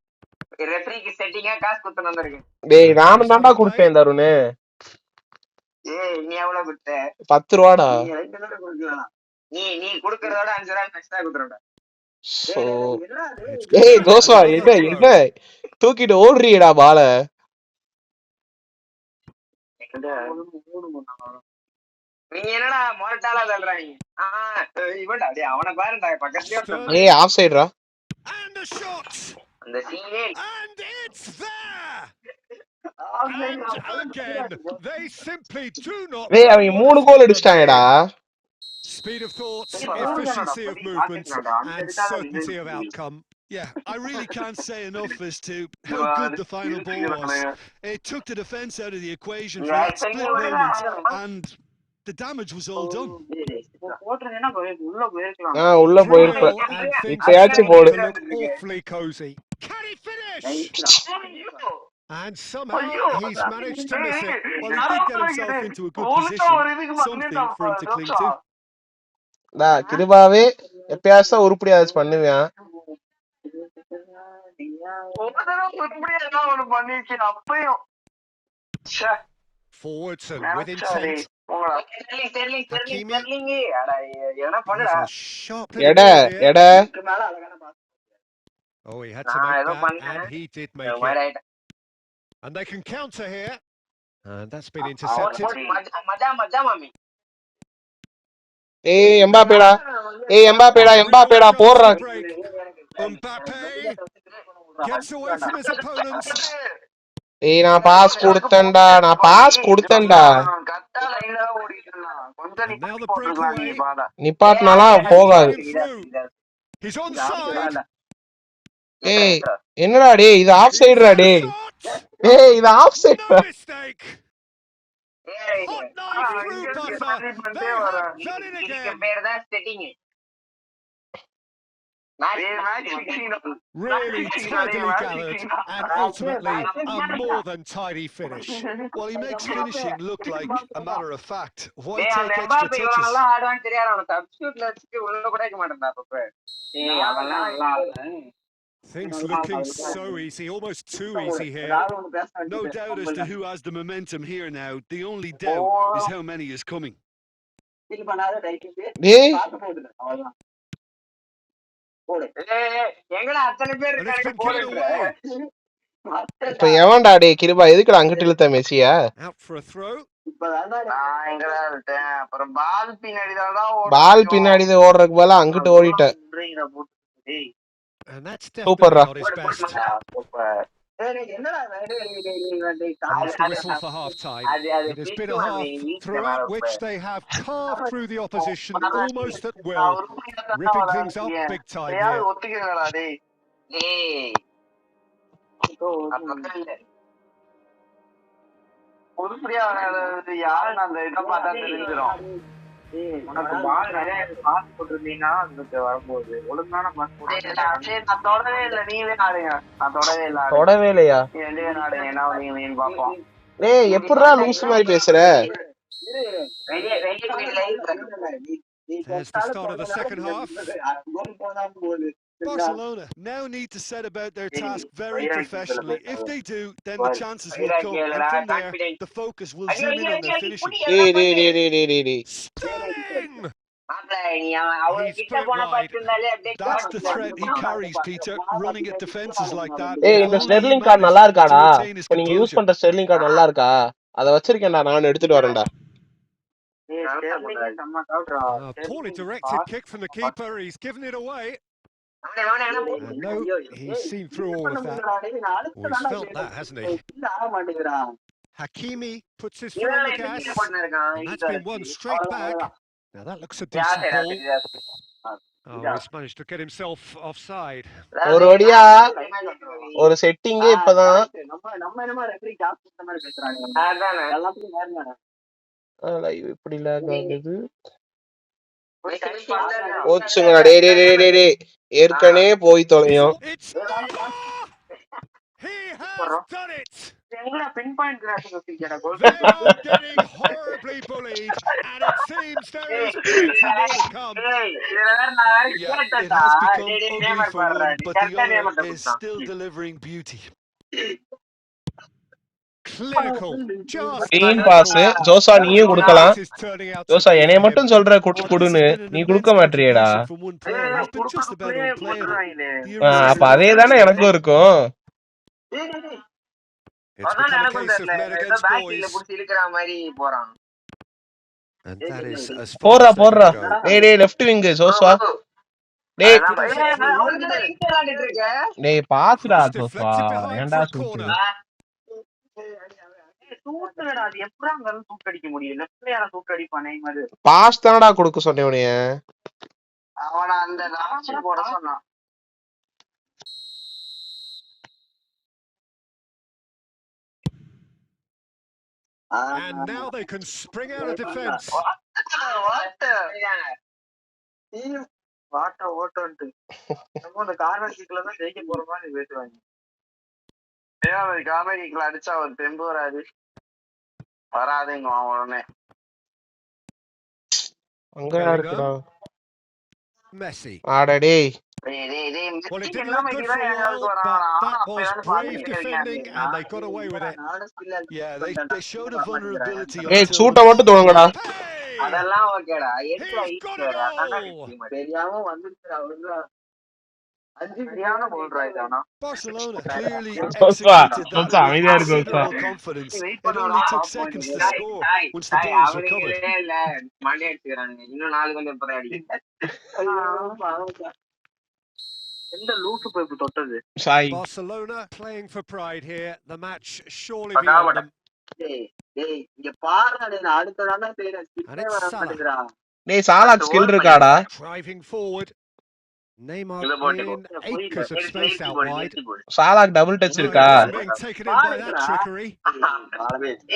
டேய் நானும் தான்டா கொடுத்தேன் தருணே. 10 ரூபாடா. ஏய் ஜோஸ்வா என்ன தூக்கிட்டு ஓடுறீடா பால. ஏய் of சைடுடா. And the shot. And it's there. And again, they simply do not. ஏய் அவன் 3 கோல் அடிச்சிட்டாங்கடா. Speed of thought, efficiency of movement, and certainty of outcome. Yeah, I really can't say enough as to how good the final ball was. It took the defence out of the equation for that split moment, and the damage was all done. உள்ள போயிருப்ப. இப்பயாச்சும் போடு. Awfully cozy. Can he finish? And somehow he's managed to miss it. Well, he did get himself into a good position, something for him to cling to. கிருபாவே எப்பயாச்சும் உருப்படியாச்சு பண்ணுவேன். Forwards and with intent. Oh, he had to make that, and he did make it. And they can counter here. And that's been intercepted. ஏய் எம்பாப்பேடா போடுறா. Mbappe gets away from his opponents. ஏய் நான் pass கொடுத்தேன்டா. Now the breakaway. நிப்பாட்னாலாம் போகாது. He's onside. ஏய் என்னடா டேய் இது of சைடுடா டேய். ஏய் இது offside. Hot knife through butter. They have done it again. Really tidily gathered and ultimately a more than tidy finish. Well, he makes finishing look like a matter of fact. Why take extra touches? Things looking so easy, almost too easy here. No doubt as to who has the momentum here now. The only doubt is how many is coming. டேய் And it's been given away. இப்ப எவன்டா டேய் கிருபா எதுக்குடா அங்கிட்டு இழுத்த Messiah? Out for a throw. பால் பின்னாடி ஓடுறதுக்கு பதிலா அங்கிட்டு ஓடிட்ட. And that's definitely not his best. And it's the whistle for half-time. It has been a half throughout which they have carved through the opposition almost at will, ripping things up big time here. தொடவே இல்லையா? டேய் எப்படிடா loose மாதிரி பேசுற? There's the start of the second half. Barcelona now need to set about their task very professionally. If they do, then the chances will come, and from there, the focus will zoom in on their finishing. Stunning! He's put it wide. That's the threat he carries, Peter, running at defenses like that. ஏய் இந்த Sterling card நல்லா இருக்காடா? இப்ப நீங்க use பண்ற Sterling card நல்லா இருக்கா? அத வச்சிருக்கேன்டா, நான் எடுத்துட்டு வரேன்டா. Poorly directed kick from the keeper. He's given it away. No, he's seen through all of that. Oh, he's felt that, hasn't he? Hakimi puts his foot on the gas. And that's been one straight back. Now that looks a decent ball. Oh, he's managed to get himself offside. ஒரு வடியா ஒரு செட்டிங்கே இப்பதான். Live இப்படி lock ஆகுது. ஓச்சுங்கடா டேய் டேய் டேய் டேய் ஏற்கனவே போய் தொலையும். He has done it. They are getting horribly bullied, and it seems there is plenty more to come. Yeah, it has become ugly for one, but the other is still delivering beauty. Clinical, just clean pass. ஜோசா நீயும் கொடுக்கலாம். ஜோசா என்னைய மட்டும் சொல்ற குடுன்னு, நீ கொடுக்க மாட்டறியேடா. அப்ப அதே தானே எனக்கும் இருக்கும். It's become a case of men against boys. And that is as far as they போறா. go. டேய் டேய் லெஃப்ட் விங் ஜோசா. டேய் டேய் பாஸ்டா ஜோசா. ஏன்டா சூட்டு? பாஸ் தானடா கொடுக்க சொன்னேன் உன்னைய. அவன அந்த லாஸ்ட் போட சொன்னான். And now they can spring out of defense. அடிச்சா ஒரு தெம்பு வராது. வராதுங்க உடனே. அங்கடா இருக்குடா. Messi. ஆடடே. Well, it didn't look good for a while, but that was brave defending, and they got away with it. Yeah, they showed a vulnerability. ஏய் சூட்ட மட்டும் தோணுங்கடா. அதெல்லாம் ஓகேடா. தெரியாம வந்துச்சுடா. சரியான போல்றா இதானா. Barcelona clearly executed that with confidence. It only took seconds to score once the ball was recovered. மணி அடிச்சுறானுங்க. இன்னும் 4 கொஞ்சம் அப்புறம் அடிக்க. எந்த லூசு போய் தொட்டது? Barcelona playing for pride here. The match surely beyond them. டேய் இங்க பாருடா, நான் அடுத்ததானே பேரே ஸ்கில் வர மாட்டேங்கறா. டேய் சாலாக் ஸ்கில் இருக்காடா. Driving forward. Neymar in acres of space out wide. சாலாக் டபுள் டச் No, he இருக்கா? wasn't being taken in by that trickery.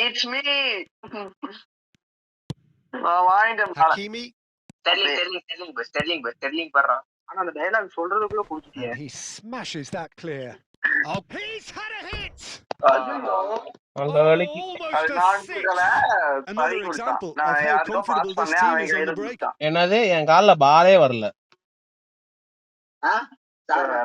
It's me. Hakimi. And he smashes that clear. Oh, he's had a hit! அந்த வேலைக்கு Almost a six. Another example of how comfortable this team is on the break. என்னது என் கால்ல பாலே வரல. So the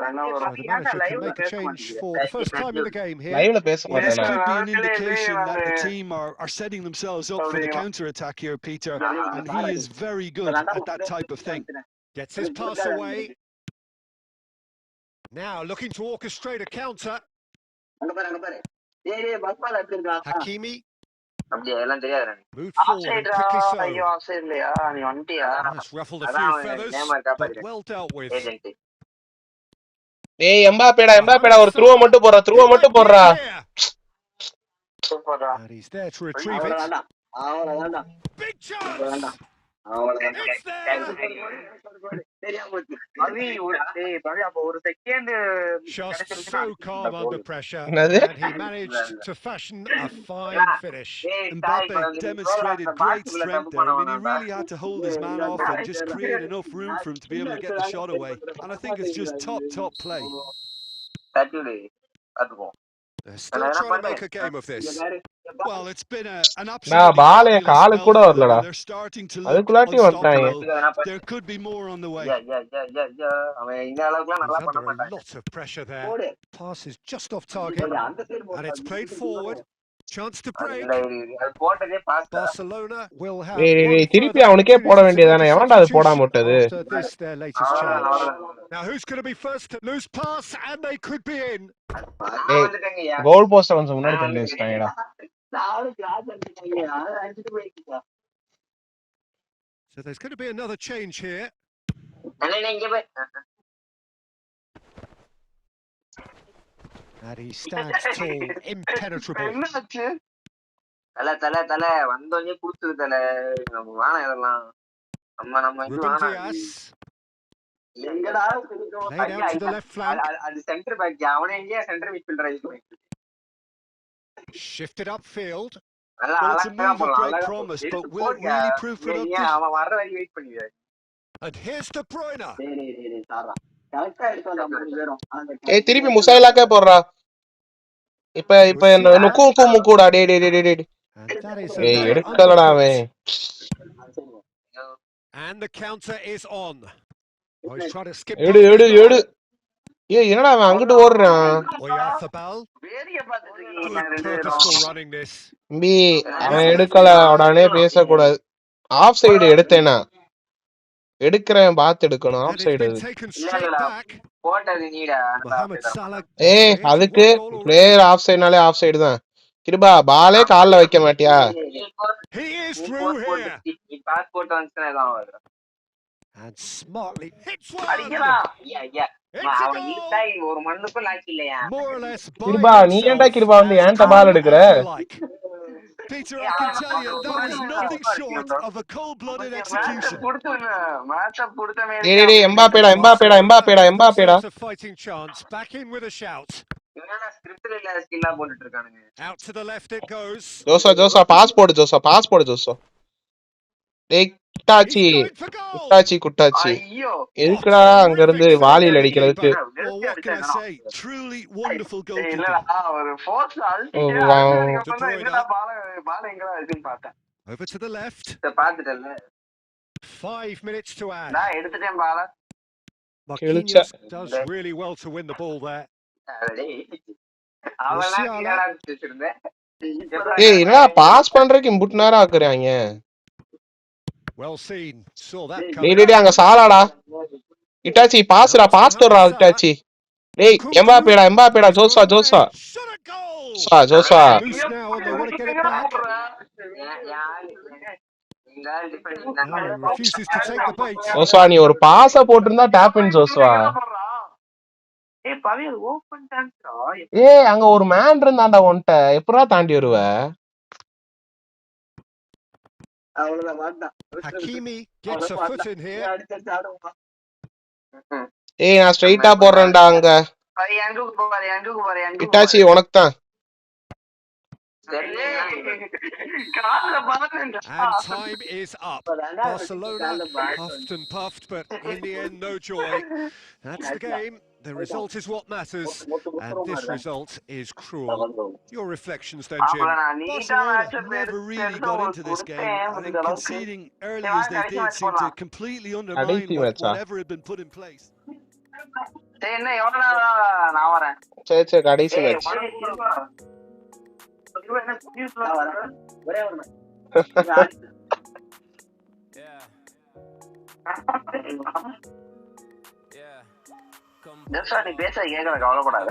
manager can make a change for the first time in the game here. லைவ்ல பேச Well, this மாட்டேனா? could be an indication that the team are setting themselves up for the counter-attack here, Peter, and he is very good at that type of thing. Gets his pass away. Now looking to orchestrate a counter. Hakimi. Moved forward and quickly so. That's ruffled a few feathers, but well dealt with. ஏய் எம்பாப்பேடா ஒரு த்ரூவ மட்டும் போடுறா. And he's there to retrieve it. Big chance! It's there! Just so calm under pressure, and he managed to fashion a fine finish. Mbappe demonstrated great strength there. I mean, he really had to hold his man off and just create enough room for him to be able to get the shot away. And I think it's just top play. They're still trying to make a game of this. Well, it's been an absolutely fabulous spell for them, and they're starting to look unstoppable. There could be more on the way. He's under a lot of pressure there. Pass is just off target, and it's played forward. Chance to break. Barcelona will have திருப்பி அவனுக்கே போட வேண்டியதானே? எவன்டா அது போடாம விட்டது? after this their latest change. Now who's going to be first? Loose pass, and they could be in. Goal post கொஞ்சம் முன்னாடி தள்ளி வச்சிட்டாங்கடா. So there's going to be another change here. And he stands tall, impenetrable. Ruben Dias. Laid out to the left flank. Shifted upfield. Well, it's a move of great promise, but will it really prove productive? And here's De Bruyne. ஏய் திருப்பி முசைலாக்கே போடுறா. இப்ப நுக்கூடா. டேய் எடுக்கலடா அவன். And the counter is on. Oh, he's trying to skip. எடு. ஏய் என்னடா அவன் அங்கிட்டு ஓடுறான்? Purposeful running this. அவன் எடுக்கல. உடனே பேசக்கூடாது. ஆஃப் சைடு எடுத்தேனா? எடுக்கிறேன் பாத்து எடுக்கணும். Offside. ஏய் அதுக்கு பிளேயர் ஆஃப் சைடுனாலே ஆஃப் சைடு தான். கிருபா பாலே கால்ல வைக்க மாட்டியா? And smartly hits one. More or less. Kripa நீ ஏன்டா கிருபா வந்து ஏன்டா பால் எடுக்கற? Peter, I can tell you that was nothing short of a cold-blooded execution. டேய் எம்பாப்பேடா. Fighting chance. Back in with a shout. Out to the left it goes. ஜோசா pass போடு ஜோசா. டேய் குட்டாச்சி. எதுக்குடா அங்க இருந்து வாலில அடிக்கிறதுக்கு? Well, what can I say? Truly wonderful goalkeeping. Over to the left. 5 minutes to add. Marquinhos does really well to win the ball there. ஏய் என்னடா பாஸ் பண்றதுக்கு இம்புட் நேரம் ஆக்குறாங்க. Well seen. Saw that coming. டேய் அங்க சாலாடா. இட்டாச்சி pass தோறா இட்டாச்சி. டேய் எம்பாப்பேடா ஜோசா. ஜோசா நீ ஒரு பாஸ போட்டுருந்தா டாப் இன் ஜோசா. ஏய் அங்க ஒரு மேன் இருந்தான்டா உன்ட்ட. எப்பறா தாண்டி வருவ? Hakimi gets a foot in here. ஏய் நான் ஸ்ட்ரைட்டா போடுறேன்டா அங்க. இட்டாச்சி உனக்கு தான். And time is up. Barcelona huffed and puffed, but in the end, no joy. That's the game. The result is what matters, and this result is cruel. Your reflections then, Jim? Barcelona never really got into this game. I think conceding early as they did seemed to completely undermine whatever had been put in place. சரி கடைசி match. நீ பேச கேட்கல கவலைப்படாத.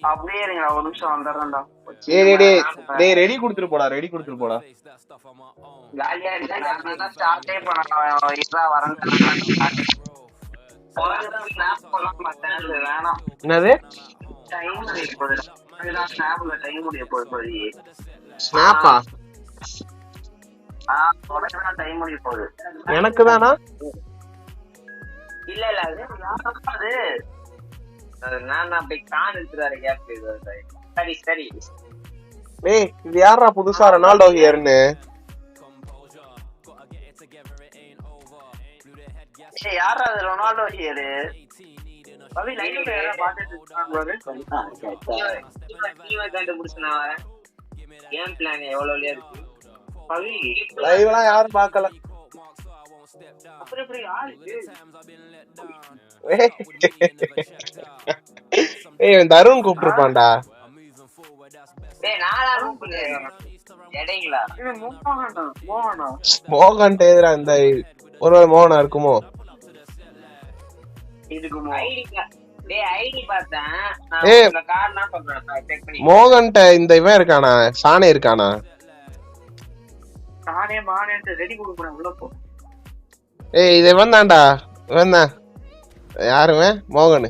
அப்படியே இருங்கடா ஒரு நிமிஷம் வந்துடுறேன்டா. டேய் ரெடி கொடுத்துட்டு போடா, ரெடி கொடுத்துட்டு போடா. காலியா இருக்கு ஸ்டார்ட்டே பண்ண இதா வரேன். என்னது எனக்கு தானா? இல்ல இல்ல அது நான் அப்படி கான் எடுத்துறாரு கேப். சரி சரி. ஏய் இது யாரா புதுசா ரொனால்டோ ஹியர்னு? யாரா அது ரொனால்டோ ஹியரு? பவி லைவ்ல யாரா பாத்துட்டு இருக்காங்க. டீமை கண்டுபிடிச்சனா கேம் பிளான் எவ்வளவுலயே இருக்கு. பவி லைவ்லாம் யாரும் பார்க்கல. அப்படி ஆளுக்கு ஏய் தருண் கூப்பிட்டுருப்பான்டா. டேய் நானா கூப்பிடுறேன். எடைங்களா இவன் மோகன் தேதுரா. இந்த ஒருவேளை மோகனா இருக்குமோ? மோகன்ட்ட இந்த இவன் இருக்கானா, சானே இருக்கானா? ஏய் இது இவன் தான்டா, இவன் தான். யாருமே மோகன்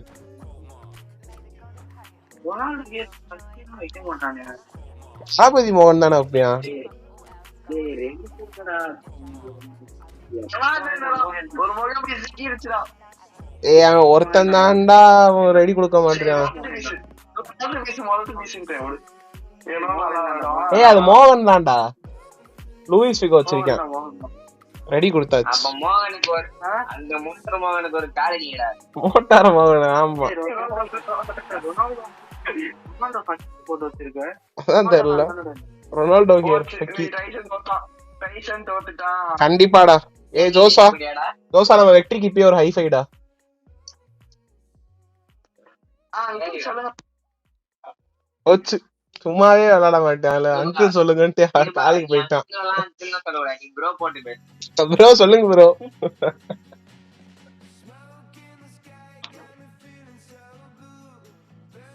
சாபதி மோகன் தானே? அப்படியா? ஏய் அவன் ஒருத்தன் தான்டா, ரெடி கொடுக்க மாட்டான். ஏய் அது மோகன் தான்டா, லூயிஸ் ஃபிகோ வச்சிருக்கேன். ரெடி கொடுத்தாச்சு. மோட்டார மோகன். ஆமா அதான் தெரியல. Ronaldo here கண்டிப்பாடா. ஏய் ஜோசா ஜோசா நம்ம வெக்டரிக்கு இப்பயே ஒரு ஹைஃபைடா. ஓச்சு சும்மாவே விளையாட மாட்டான். அங்கிள் சொல்லுங்கன்ட்டு காலுக்கு போயிட்டான். ப்ரோ சொல்லுங்க ப்ரோ.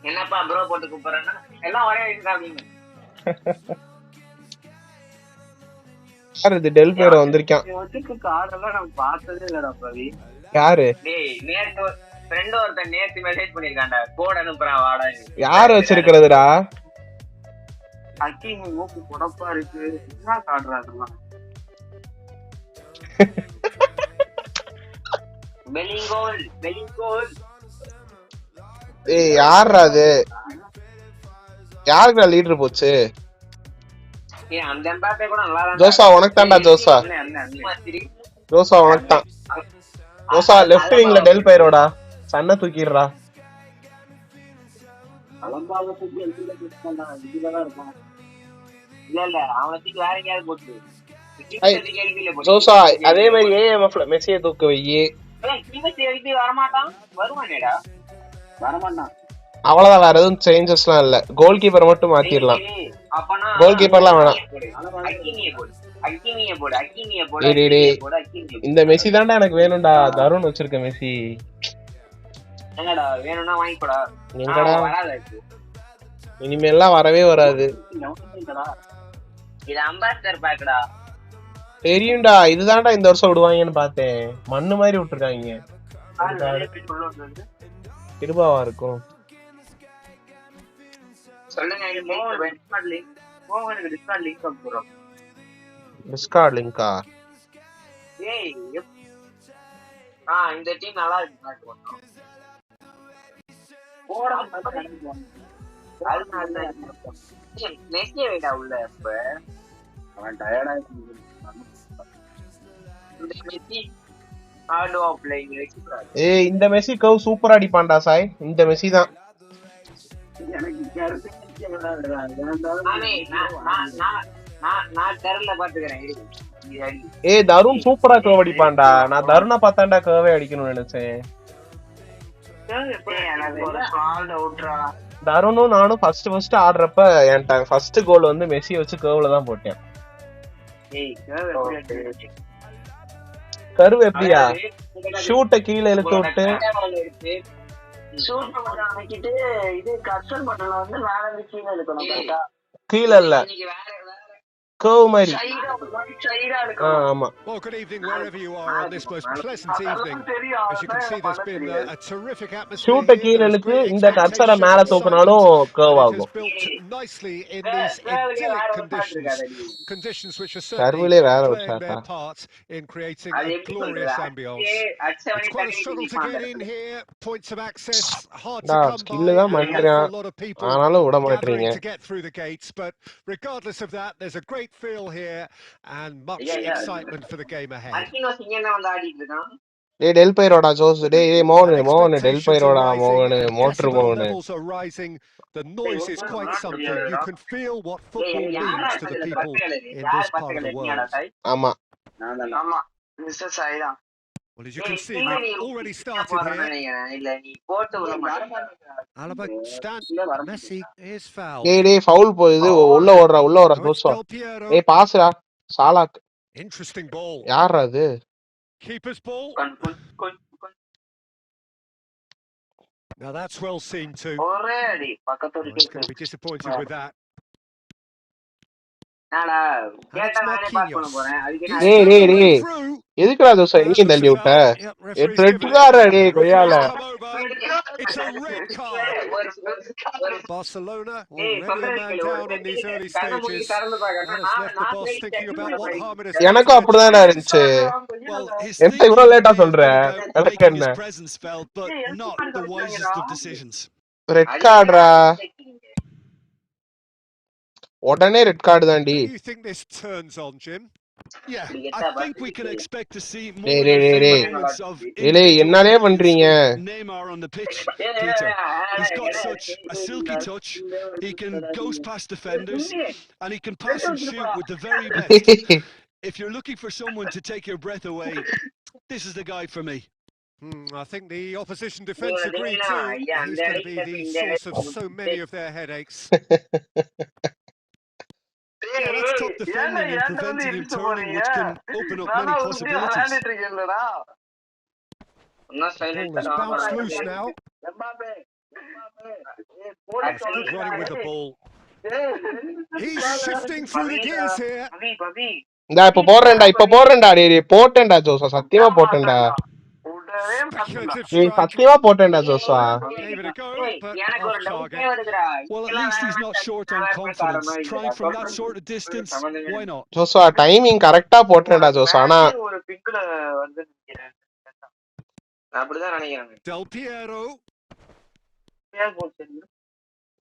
என்னப்பா ப்ரோ போட்டு கூப்பிடுறேன்னா எல்லாம் ஒரே வயசுதான். இது டெல் பேரோ வந்திருக்கான். கார்டெல்லாம் நம்ம பார்த்ததே இல்லடா பவி. யாரு? டேய் நேத்து ஃப்ரெண்ட் ஒருத்தன் நேத்து மெசேஜ் பண்ணிருக்கான்டா, கோட் அனுப்புறான் வாடா. யார் வச்சிருக்கிறதுடா? அக்கி மூக்கு புடப்பா இருக்கு. என்ன கார்டா அதெல்லாம்? பெலிங்கோல் பெலிங்கோல். ஏய் யாரா அது? யாருக்குடா லீடர் போச்சு? ஏய் அந்த எம்பாப்பே கூட நல்லா தான். ஜோசா உனக்கு தான்டா. ஜோசா ஜோசா உனக்கு தான். ஜோசா லெஃப்ட் விங்ல டெல் பைரோடா. சன்ன தூக்கிடுறா. அலம்பாவ தூக்கி எல்பில புஷ் பண்ணா. இதுலதான் இருப்பான். இல்ல இல்ல அவனுக்கு வேற எங்கயாவது போட்டு. ஜோசா அதே மாதிரி ஏஎம்எஃப்ல மெஸ்ஸியை தூக்க வை. ஏய் கிமஸ் எழுதி வர மாட்டான். வருவானேடா? வர மாட்டான். அவ்வளவுதான், வேற எதுவும் சேஞ்சஸ்லாம் இல்ல. கோல் கீப்பர் மட்டும் மாத்திரலாம். கோல் கீப்பர்லாம் வேணாம். இந்த மெஸ்ஸி தான்டா எனக்கு வேணும்டா. தருண் வச்சிருக்க மெஸ்ஸி. என்னடா வேணும்னா வாங்கிக்கோடா. எங்கடா இனிமேல்லாம் வரவே வராது. இது அம்பாசிடர் பேக்டா. தெரியும்டா. இதுதான்டா இந்த வருஷம் விடுவாங்கன்னு பார்த்தேன். மண்ணு மாதிரி விட்டுருக்காங்க. கிருபாவா இருக்கும். சொல்லுங்க டிஸ்கார்ட் லிங்கா? ஏய் இந்த டீம் நல்லா இருக்கு. மெஸ்ஸியை விடா உள்ள இப்ப அவன் டயர்டா ஏய் இந்த மெஸ்ஸி கவ் சூப்பரா அடிப்பான்டா சாய். இந்த மெஸ்ஸி தான். ஏய் தருண் சூப்பரா கவ் அடிப்பான்டா. நான் தருணை பார்த்தாண்டா கவே அடிக்கணும்னு நினைச்சேன். தருணும் நானும் ஃபர்ஸ்ட் ஆடுறப்ப என்கிட்ட ஃபர்ஸ்ட் கோல் வந்து மெஸ்ஸி வச்சு கர்வ்ல தான் போட்டேன். கர்வ் எப்படியா? ஷூட்டை கீழே இழுத்து விட்டு கீழே இல்ல கர்வ் மாதிரி. ஆமா. Well, good evening wherever you are on this most pleasant evening. As you can see, there's been a terrific atmosphere. ஷூட்டை கீழே இழுத்து இந்த கர்சரை மேல தூக்குனாலும் கர்வ் ஆகும். Built nicely in these idyllic conditions which are certainly playing their part in creating a glorious ambience. It's quite a struggle to get in here. Points of access hard to come by. A lot of people gathering to get through the gates, but regardless of that, there's a great feel here and much excitement for the game ahead. டேய் del பைரோடா Jose. டேய் மோகன் del பைரோடா மோகன் motor மோகன். Levels are rising. The noise is quite something. You can feel what football means to the people in this part of the world. ஆமா mister சாய்தான். Well, as you can see, we've already started here. Alaba stand. Messi is fouled. டேய் foul போகுது. உள்ள ஓடுறா Jose. ஏய் பாஸ்டா சாலாக். Interesting ball. யாரா அது? Keeper's ball. Now that's well seen too. He's going to be disappointed with that. எதுக்குடா Jose நீ தள்ளி விட்ட? ரெட் கார்டா டேய் கொய்யால. It's a red card. Barcelona already a man down in these early stages. That has left the boss thinking about what harm it has. எனக்கு அப்படிதான் இருந்துச்சு. என்ன இவ்வளவு லேட்டா சொல்ற? எனக்கு என்ன? but not the wisest of decisions. Red கார்டா? உடனே ரெட் கார்டு தான்டி. Do you think this turns on, Jim? Yeah, I think we can expect to see more moments of என்னலே பண்றீங்க? Neymar on the pitch, Peter. He's got such a silky touch. He can ghost past defenders and he can pass and shoot with the very best. If you're looking for someone to take your breath away, this is the guy for me. I think the opposition defence agree too. He's going to be the source of so many of their headaches. Yeah, that's top defending and preventing him turning, which can open up many possibilities. Ball has bounced loose now. Good running with the ball. He's shifting through the gears here. இந்தா இப்ப போடுறேன்டா டேய் போட்டேன்டா ஜோசா சத்தியமா போட்டேன்டா. சத்தியமா போட்டேன்டா JoSAA. Well, at least he's not short on confidence. Trying from that sort of distance, why not? JoSAA timing கரெக்ட்டா போட்டேன்டா ஜோசா. ஆனா ஒரு பிக்ல வந்து நிக்கிறேன். அப்படிதான் நினைக்கிறேன். Del Piero.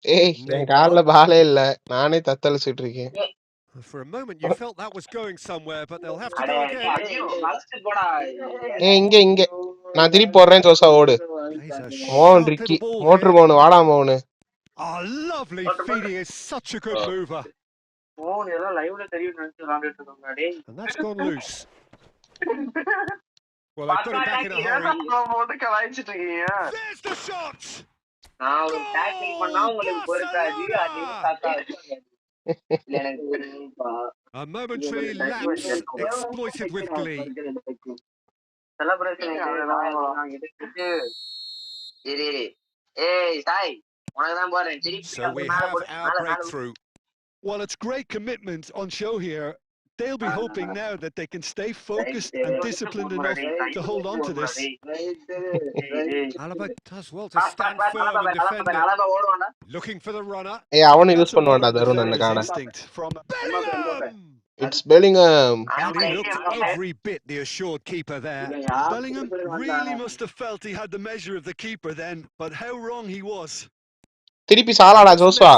ஏய் என் கால்ல பாலே இல்ல. நானே தத்தளிச்சிட்டு இருக்கேன். For a moment you felt that was going somewhere, but they'll have to go again. ஏய் இங்க நான் திருப்பி போறேன் ஜோசா ஓடு. மோகன் ரிக்கி மோட்டர் மோகன் வாடா மோகன். Oh, lovely feeding is such a good mover. மோகன் ஏதோ லைவ்ல தெரியும் நினைச்சு விளையாடிட்டு இருக்காங்க டேய். And that's gone loose. Well, they put it back in a hurry. There's the shot. நான் ஒரு டாக்கிங் பண்ணா உங்களுக்கு பொறுக்காது அது தாத்தா வச்சிருக்காரு. A momentary lapse exploited with glee. Celebration So we have our breakthrough. Well, it's great commitment on show here. They'll be hoping now that they can stay focused and disciplined enough to hold on to this. Alaba does well to stand firm and defend it. Looking for the runner. Hey, I want to use That's a modern Darun defender's and instinct from Bellingham! It's Bellingham. And he looked every bit the assured keeper there. Bellingham. Really must have felt he had the measure of the keeper then, but how wrong he was. திருப்பி சாலாடா Joshua.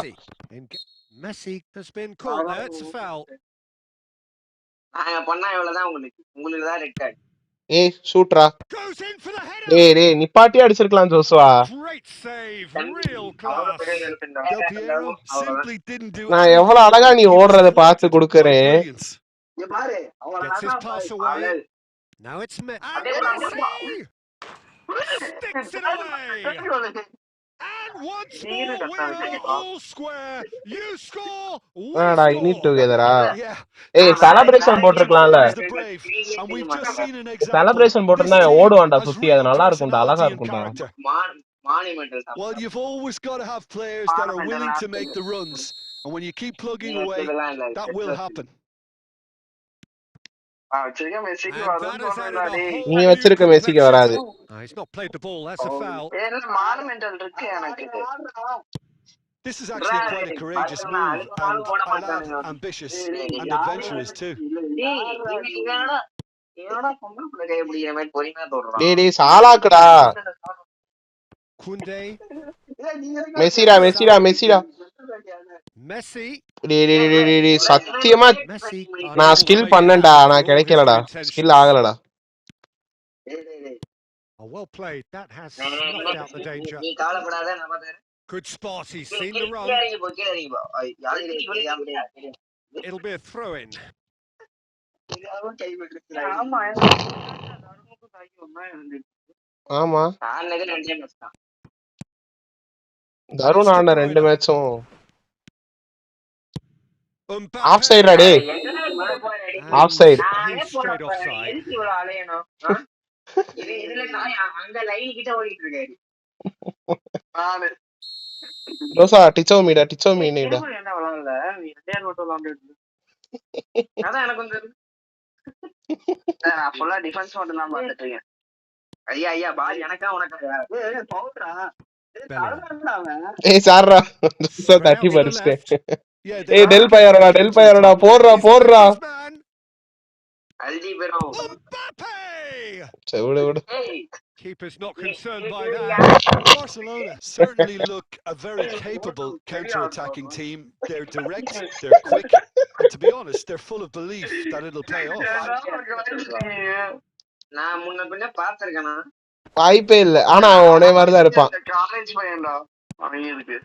Messi has been caught there. It's a foul. ஏய் ஷூட்ரா. Goes in for the header. டேய் நிப்பாட்டி அடிச்சிருக்கலாம் Joshua. Great save, real class. Del Piero simply didn't do நான் எவ்வளவு அழகா நீ ஓடுறத பார்த்து கொடுக்கறேன். Gets his pass away. Now it's Messi. Sticks it away. And once more we are all square. You score. என்னடா இனி டுகெதரா? Yeah. ஏய் செலிப்ரேஷன் போட்டுக்கலாம்ல. And we've just seen an example. Celebration போட்டுனா ஓடுவான்டா சுத்தி, அது நல்லா இருக்கும்டா, அழகா இருக்கும்டா. Well, you've always got to have players that are willing to make the runs, and when you keep plugging away, that will happen. நீ வச்சிருக்க மெஸ்ஸிக்கு வராது. He's not played the ball. That's a foul. This is actually quite a courageous move, and I'll add ambitious and adventurous too. டேய் சாலாக்குடா. Kunde. மெஸ்ஸிடா. Messi. டேய் சத்தியமா Messi. நான் skill பண்ணேன்டா, நான் கிடைக்கலடா, skill ஆகலடா. Well played. That has snuffed out the danger. Good spot. He's seen the run. It'll be a throw-in. ஆமா தருண் ஆன ரெண்டு மேட்சும் off சைடுடா டேய். Offside. He's straight offside. ரோசா டிச்சோ மீடா. அதான் எனக்கு வந்து நான் ஃபுல்லா டிஃபென்ஸ் மட்டும் தான் பார்த்துட்டு இருக்கேன். ஐயா பால் எனக்கா உனக்கா? பவுட்ரா ஏய் சார்ரா தட்டி பறிச்சிட்டேன். ஏய் டெல் பயரோடா போடுறா. அல்ஜிபெரோ செவுடு விடு. Keeper's not concerned by that. Barcelona certainly look a very capable counter-attacking team. They're direct, they're quick, and to be honest, they're full of belief that it'll pay off. நான் முன்ன பின்ன பாத்துர்க்கேனா? வாய்ப்பே இல்ல. ஆனா அவன் ஒரே மாதிரி தான் இருப்பான். காலேஜ் பையன்டா அவன் இருக்கு.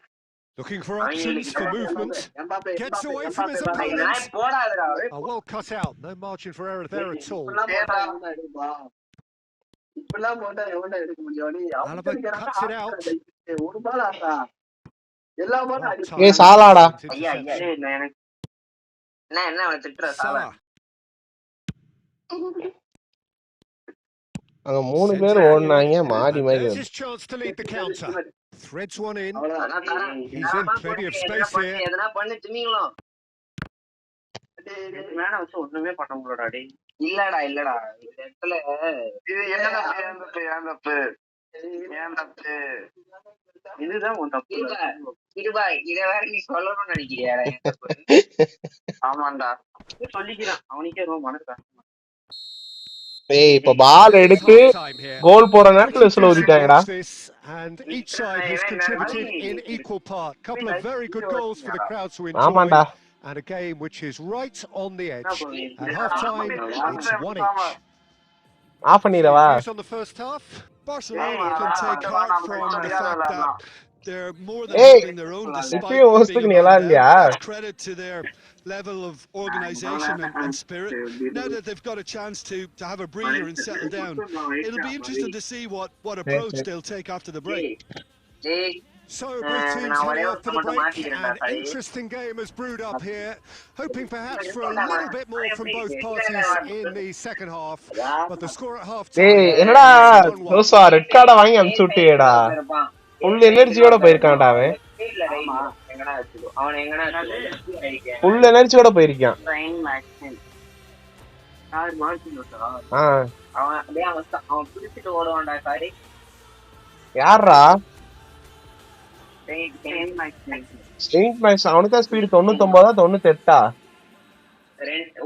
Looking for options for movement. Gets away from his opponents. Well cut out. No margin for error there at all. Alaba cuts it out. ஏய் சாலாடா. என்ன திட்ற சாலா. அங்க மூணு பேர் ஓடுனாங்க மாறி மாறி. His chance to lead the counter. Threads one in. He's in plenty of space here. எதனா பண்ணி திமிங்களோ. மேல வச்சு ஒண்ணுமே பண்ண முடியலடா டேய். இல்லடா இந்த இடத்துல இது ஏன் தப்பு இதுதான் உன் தப்பு. இருபா இத வேற நீ சொல்லணும்னு நினைக்கிறியா? ஆமாண்டா சொல்லிக்கிறான் அவனுக்கே ரொம்ப மனசு கஷ்டமா. ஏய் இப்ப பால் எடுத்து கோல் போற நேரத்துல whistle ஊதிட்டாங்கடா. And each side has contributed in equal part. Couple of very good goals for the crowd to enjoy. ஆமாண்டா. And a game which is right on the edge. At half time, it's 1 each. Off பண்ணிரவா? On the first half, Barcelona can take heart from the fact that they're more than holding their own despite being that's credit to their level of organisation and spirit. Now that they've got a chance to have a breather and settle down, it'll be interesting to see what approach they'll take after the break. So both teams heading off for the break. An interesting game has brewed up here. Hoping perhaps for a little bit more from both parties in the second half. But the score at half time. ஏய் என்னடா ரோசா red கார்டை வாங்கி அனுப்பிச்சு விட்டியேடா. Full எனர்ஜியோட போயிருக்கான்டா அவன். Full எனர்ஜியோட போயிருக்கான். யார் மார்க்கினோஸா? அவன் பிடிச்சிட்டு ஓடுவான்டா சாரி. யாரா செயின்ட் மேக்ஸ்? அவனுக்கு ஸ்பீடு 99 98?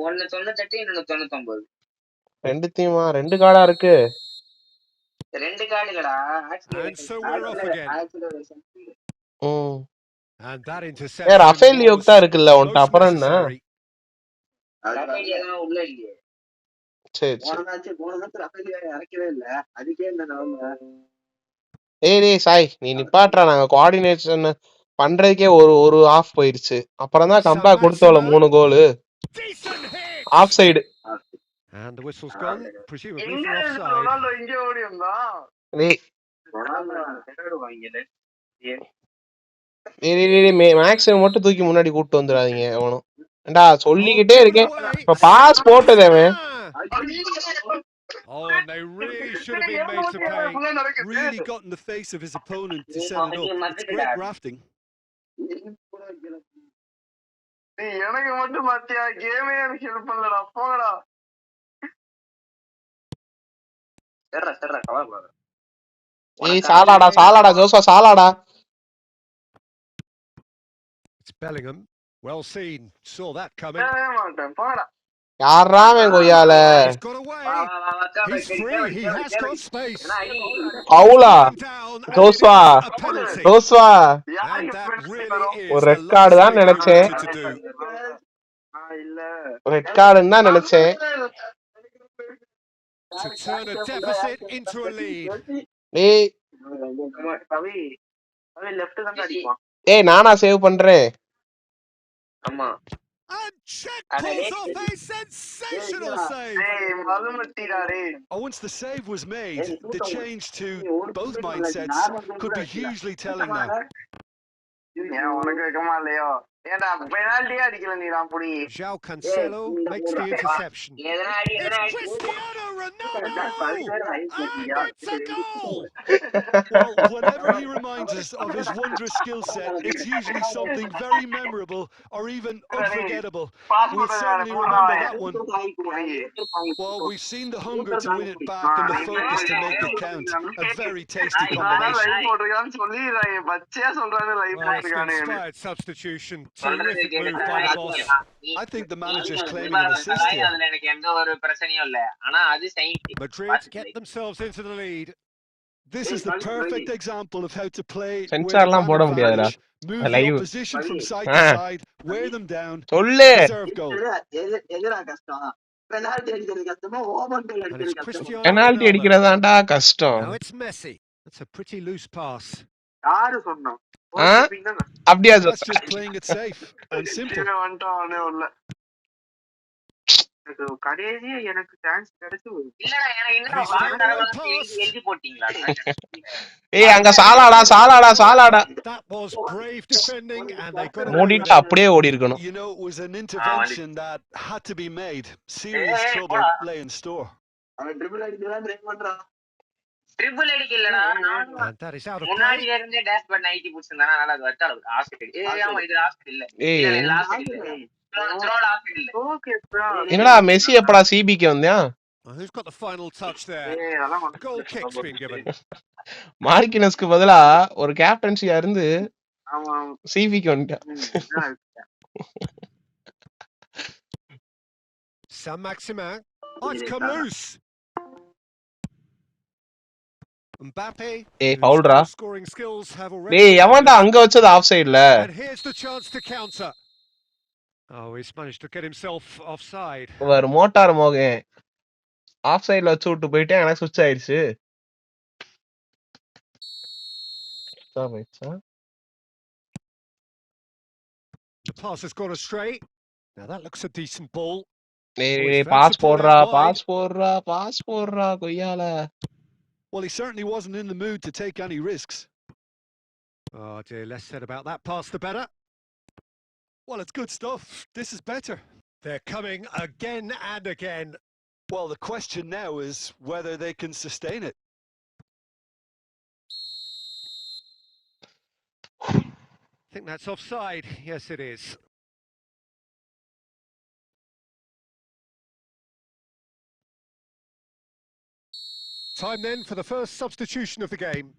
ஒன்னு 98, இன்னொன்னு 99. ரெண்டுத்தையுமா? 2 கார்டா இருக்கு. 2 கார்டுலடா. And so we're off again. And that a interception Rafael Leao தான் was இருக்குல்ல உன்ட்ட, most அப்புறம் என்ன? necessary. ரஃபேலியோ உள்ள இல்லையே. சரி சரி. போன மேட்ச் ரஃபேலியோ இறக்கவே இல்ல. அதுக்கே இந்த நிலைமை. டேய் சாய், நீ நிப்பாட்றா. நாங்க கோஆர்டினேஷன் பண்றதுக்கே ஒரு ஆஃப் போயிருச்சு. அப்புறம் தான் கம்பேக் கொடுத்தோம்ல 3 goal. Decent hit. Offside. And the whistle's gone, presumably for offside. Ronaldo இங்க ஓடி வந்தான். டேய் ரொனால்டோ செகண்ட் வாங்கியல. மேக்ஸ் மட்டும் தூக்கி முன்னாடி கூட்டு வந்துடாதீங்க எவனும். ஏண்டா சொல்லிக்கிட்டே இருக்கேன். இப்ப பாஸ் போட்டதே. Oh, and they really should have been made to pay. Really got in the face of his opponent to set it up. It's great grafting. எனக்கு மட்டும் மாத்தியா கேமே எனக்கு ஹெல்ப் பண்ணலடா. போங்கடா. சரா கவர். ஏய் சாலாடா JoSAA சாலாடா. It's Bellingham. Well seen. Saw that coming. மாட்டேன். போங்கடா. யாரா அவன் கொய்யால? He's got away. He's free. He has got space. பவுலா Joshua And that really is ஒரு the ரெட் கார்டு last தான் thing he நினைச்சேன். wanted to do. இல்ல ரெட் கார்டுன்னு தான் நினைச்சேன். To turn a deficit into a lead. டேய் கவி left தான் அடிப்பான். ஏய் நானா சேவ் பண்றேன். ஆமா. And Czech pulls off a sensational save. Once the save was made, the change to both mindsets could be hugely telling now. João Cancelo makes the interception. It's Cristiano Ronaldo! And it's a goal! Well, whenever he reminds us of his wondrous skill set, it's usually something very memorable or even unforgettable. We'll certainly remember that one. Well, we've seen the hunger to win it back and the focus to make it count. A very tasty combination. Well, it's an inspired substitution. Terrific move by the boss. I think the manager's claiming an assist here. Madrid get themselves into the lead. This is the perfect example of how to play with சென்சார்லாம் போட முடியாதுடா. move the live opposition from side to side, wear them down, சொல்லு. deserve goal. And it's Cristiano penalty Ronaldo. அடிக்கிறதாண்டா கஷ்டம். Now it's Messi. That's a pretty loose pass. அப்படியா That's just playing it safe and simple. எனக்கு chance கிடைச்சு ஏய் அங்க சாலாடா. That was brave defending and they got மூடிட்டு அப்படியே ஓடி இருக்கணும். You know, it was an intervention that had to be made. Serious trouble lay in store. Dribble அடிக்கலடா. And that is out of முன்னாடி play. இருந்தே டேஷ் பண்ண 90 புடிச்சிருந்தானா அதனால அது வச்சால ஹாஸ்பிடல். ஏய் ஆமா இது ஹாஸ்பிடல் இல்ல. ஏய் இல்ல ஹாஸ்பிடல். த்ரோல ஹாஸ்பிடல் இல்ல. Okay bro. என்னடா மெஸ்ஸி எப்படா சிபிக்கு வந்தான்? Who's got the final touch there? ஏய் அதெல்லாம் A goal kick's been given. மார்க்கினஸ்க்கு பதிலா ஒரு கேப்டன்சியா இருந்து ஆமா சிபிக்கு வந்துட்டான். Saint-Maximin. Oh, it's come loose. Mbappe. ஏய் பவுல்ரா. Scoring skills have already. டேய் எவன்டா அங்க வச்சது ஆஃப் சைடுல? And here's the chance to counter. Oh, he's managed to get himself offside. ஒரு மோட்டார் மோகன் ஆஃப் சைடுல வச்சு விட்டு போயிட்டே எனக்கு சுவிட்ச் ஆயிடுச்சு. The pass has gone astray. Now that looks a decent ball. டேய் பாஸ் போடுறா கொய்யால. Well, he certainly wasn't in the mood to take any risks. Oh dear, less said about that pass the better. Well, it's good stuff. This is better. They're coming again and again. Well, the question now is whether they can sustain it. I think that's offside. Yes, it is. Time then for the first substitution of the game.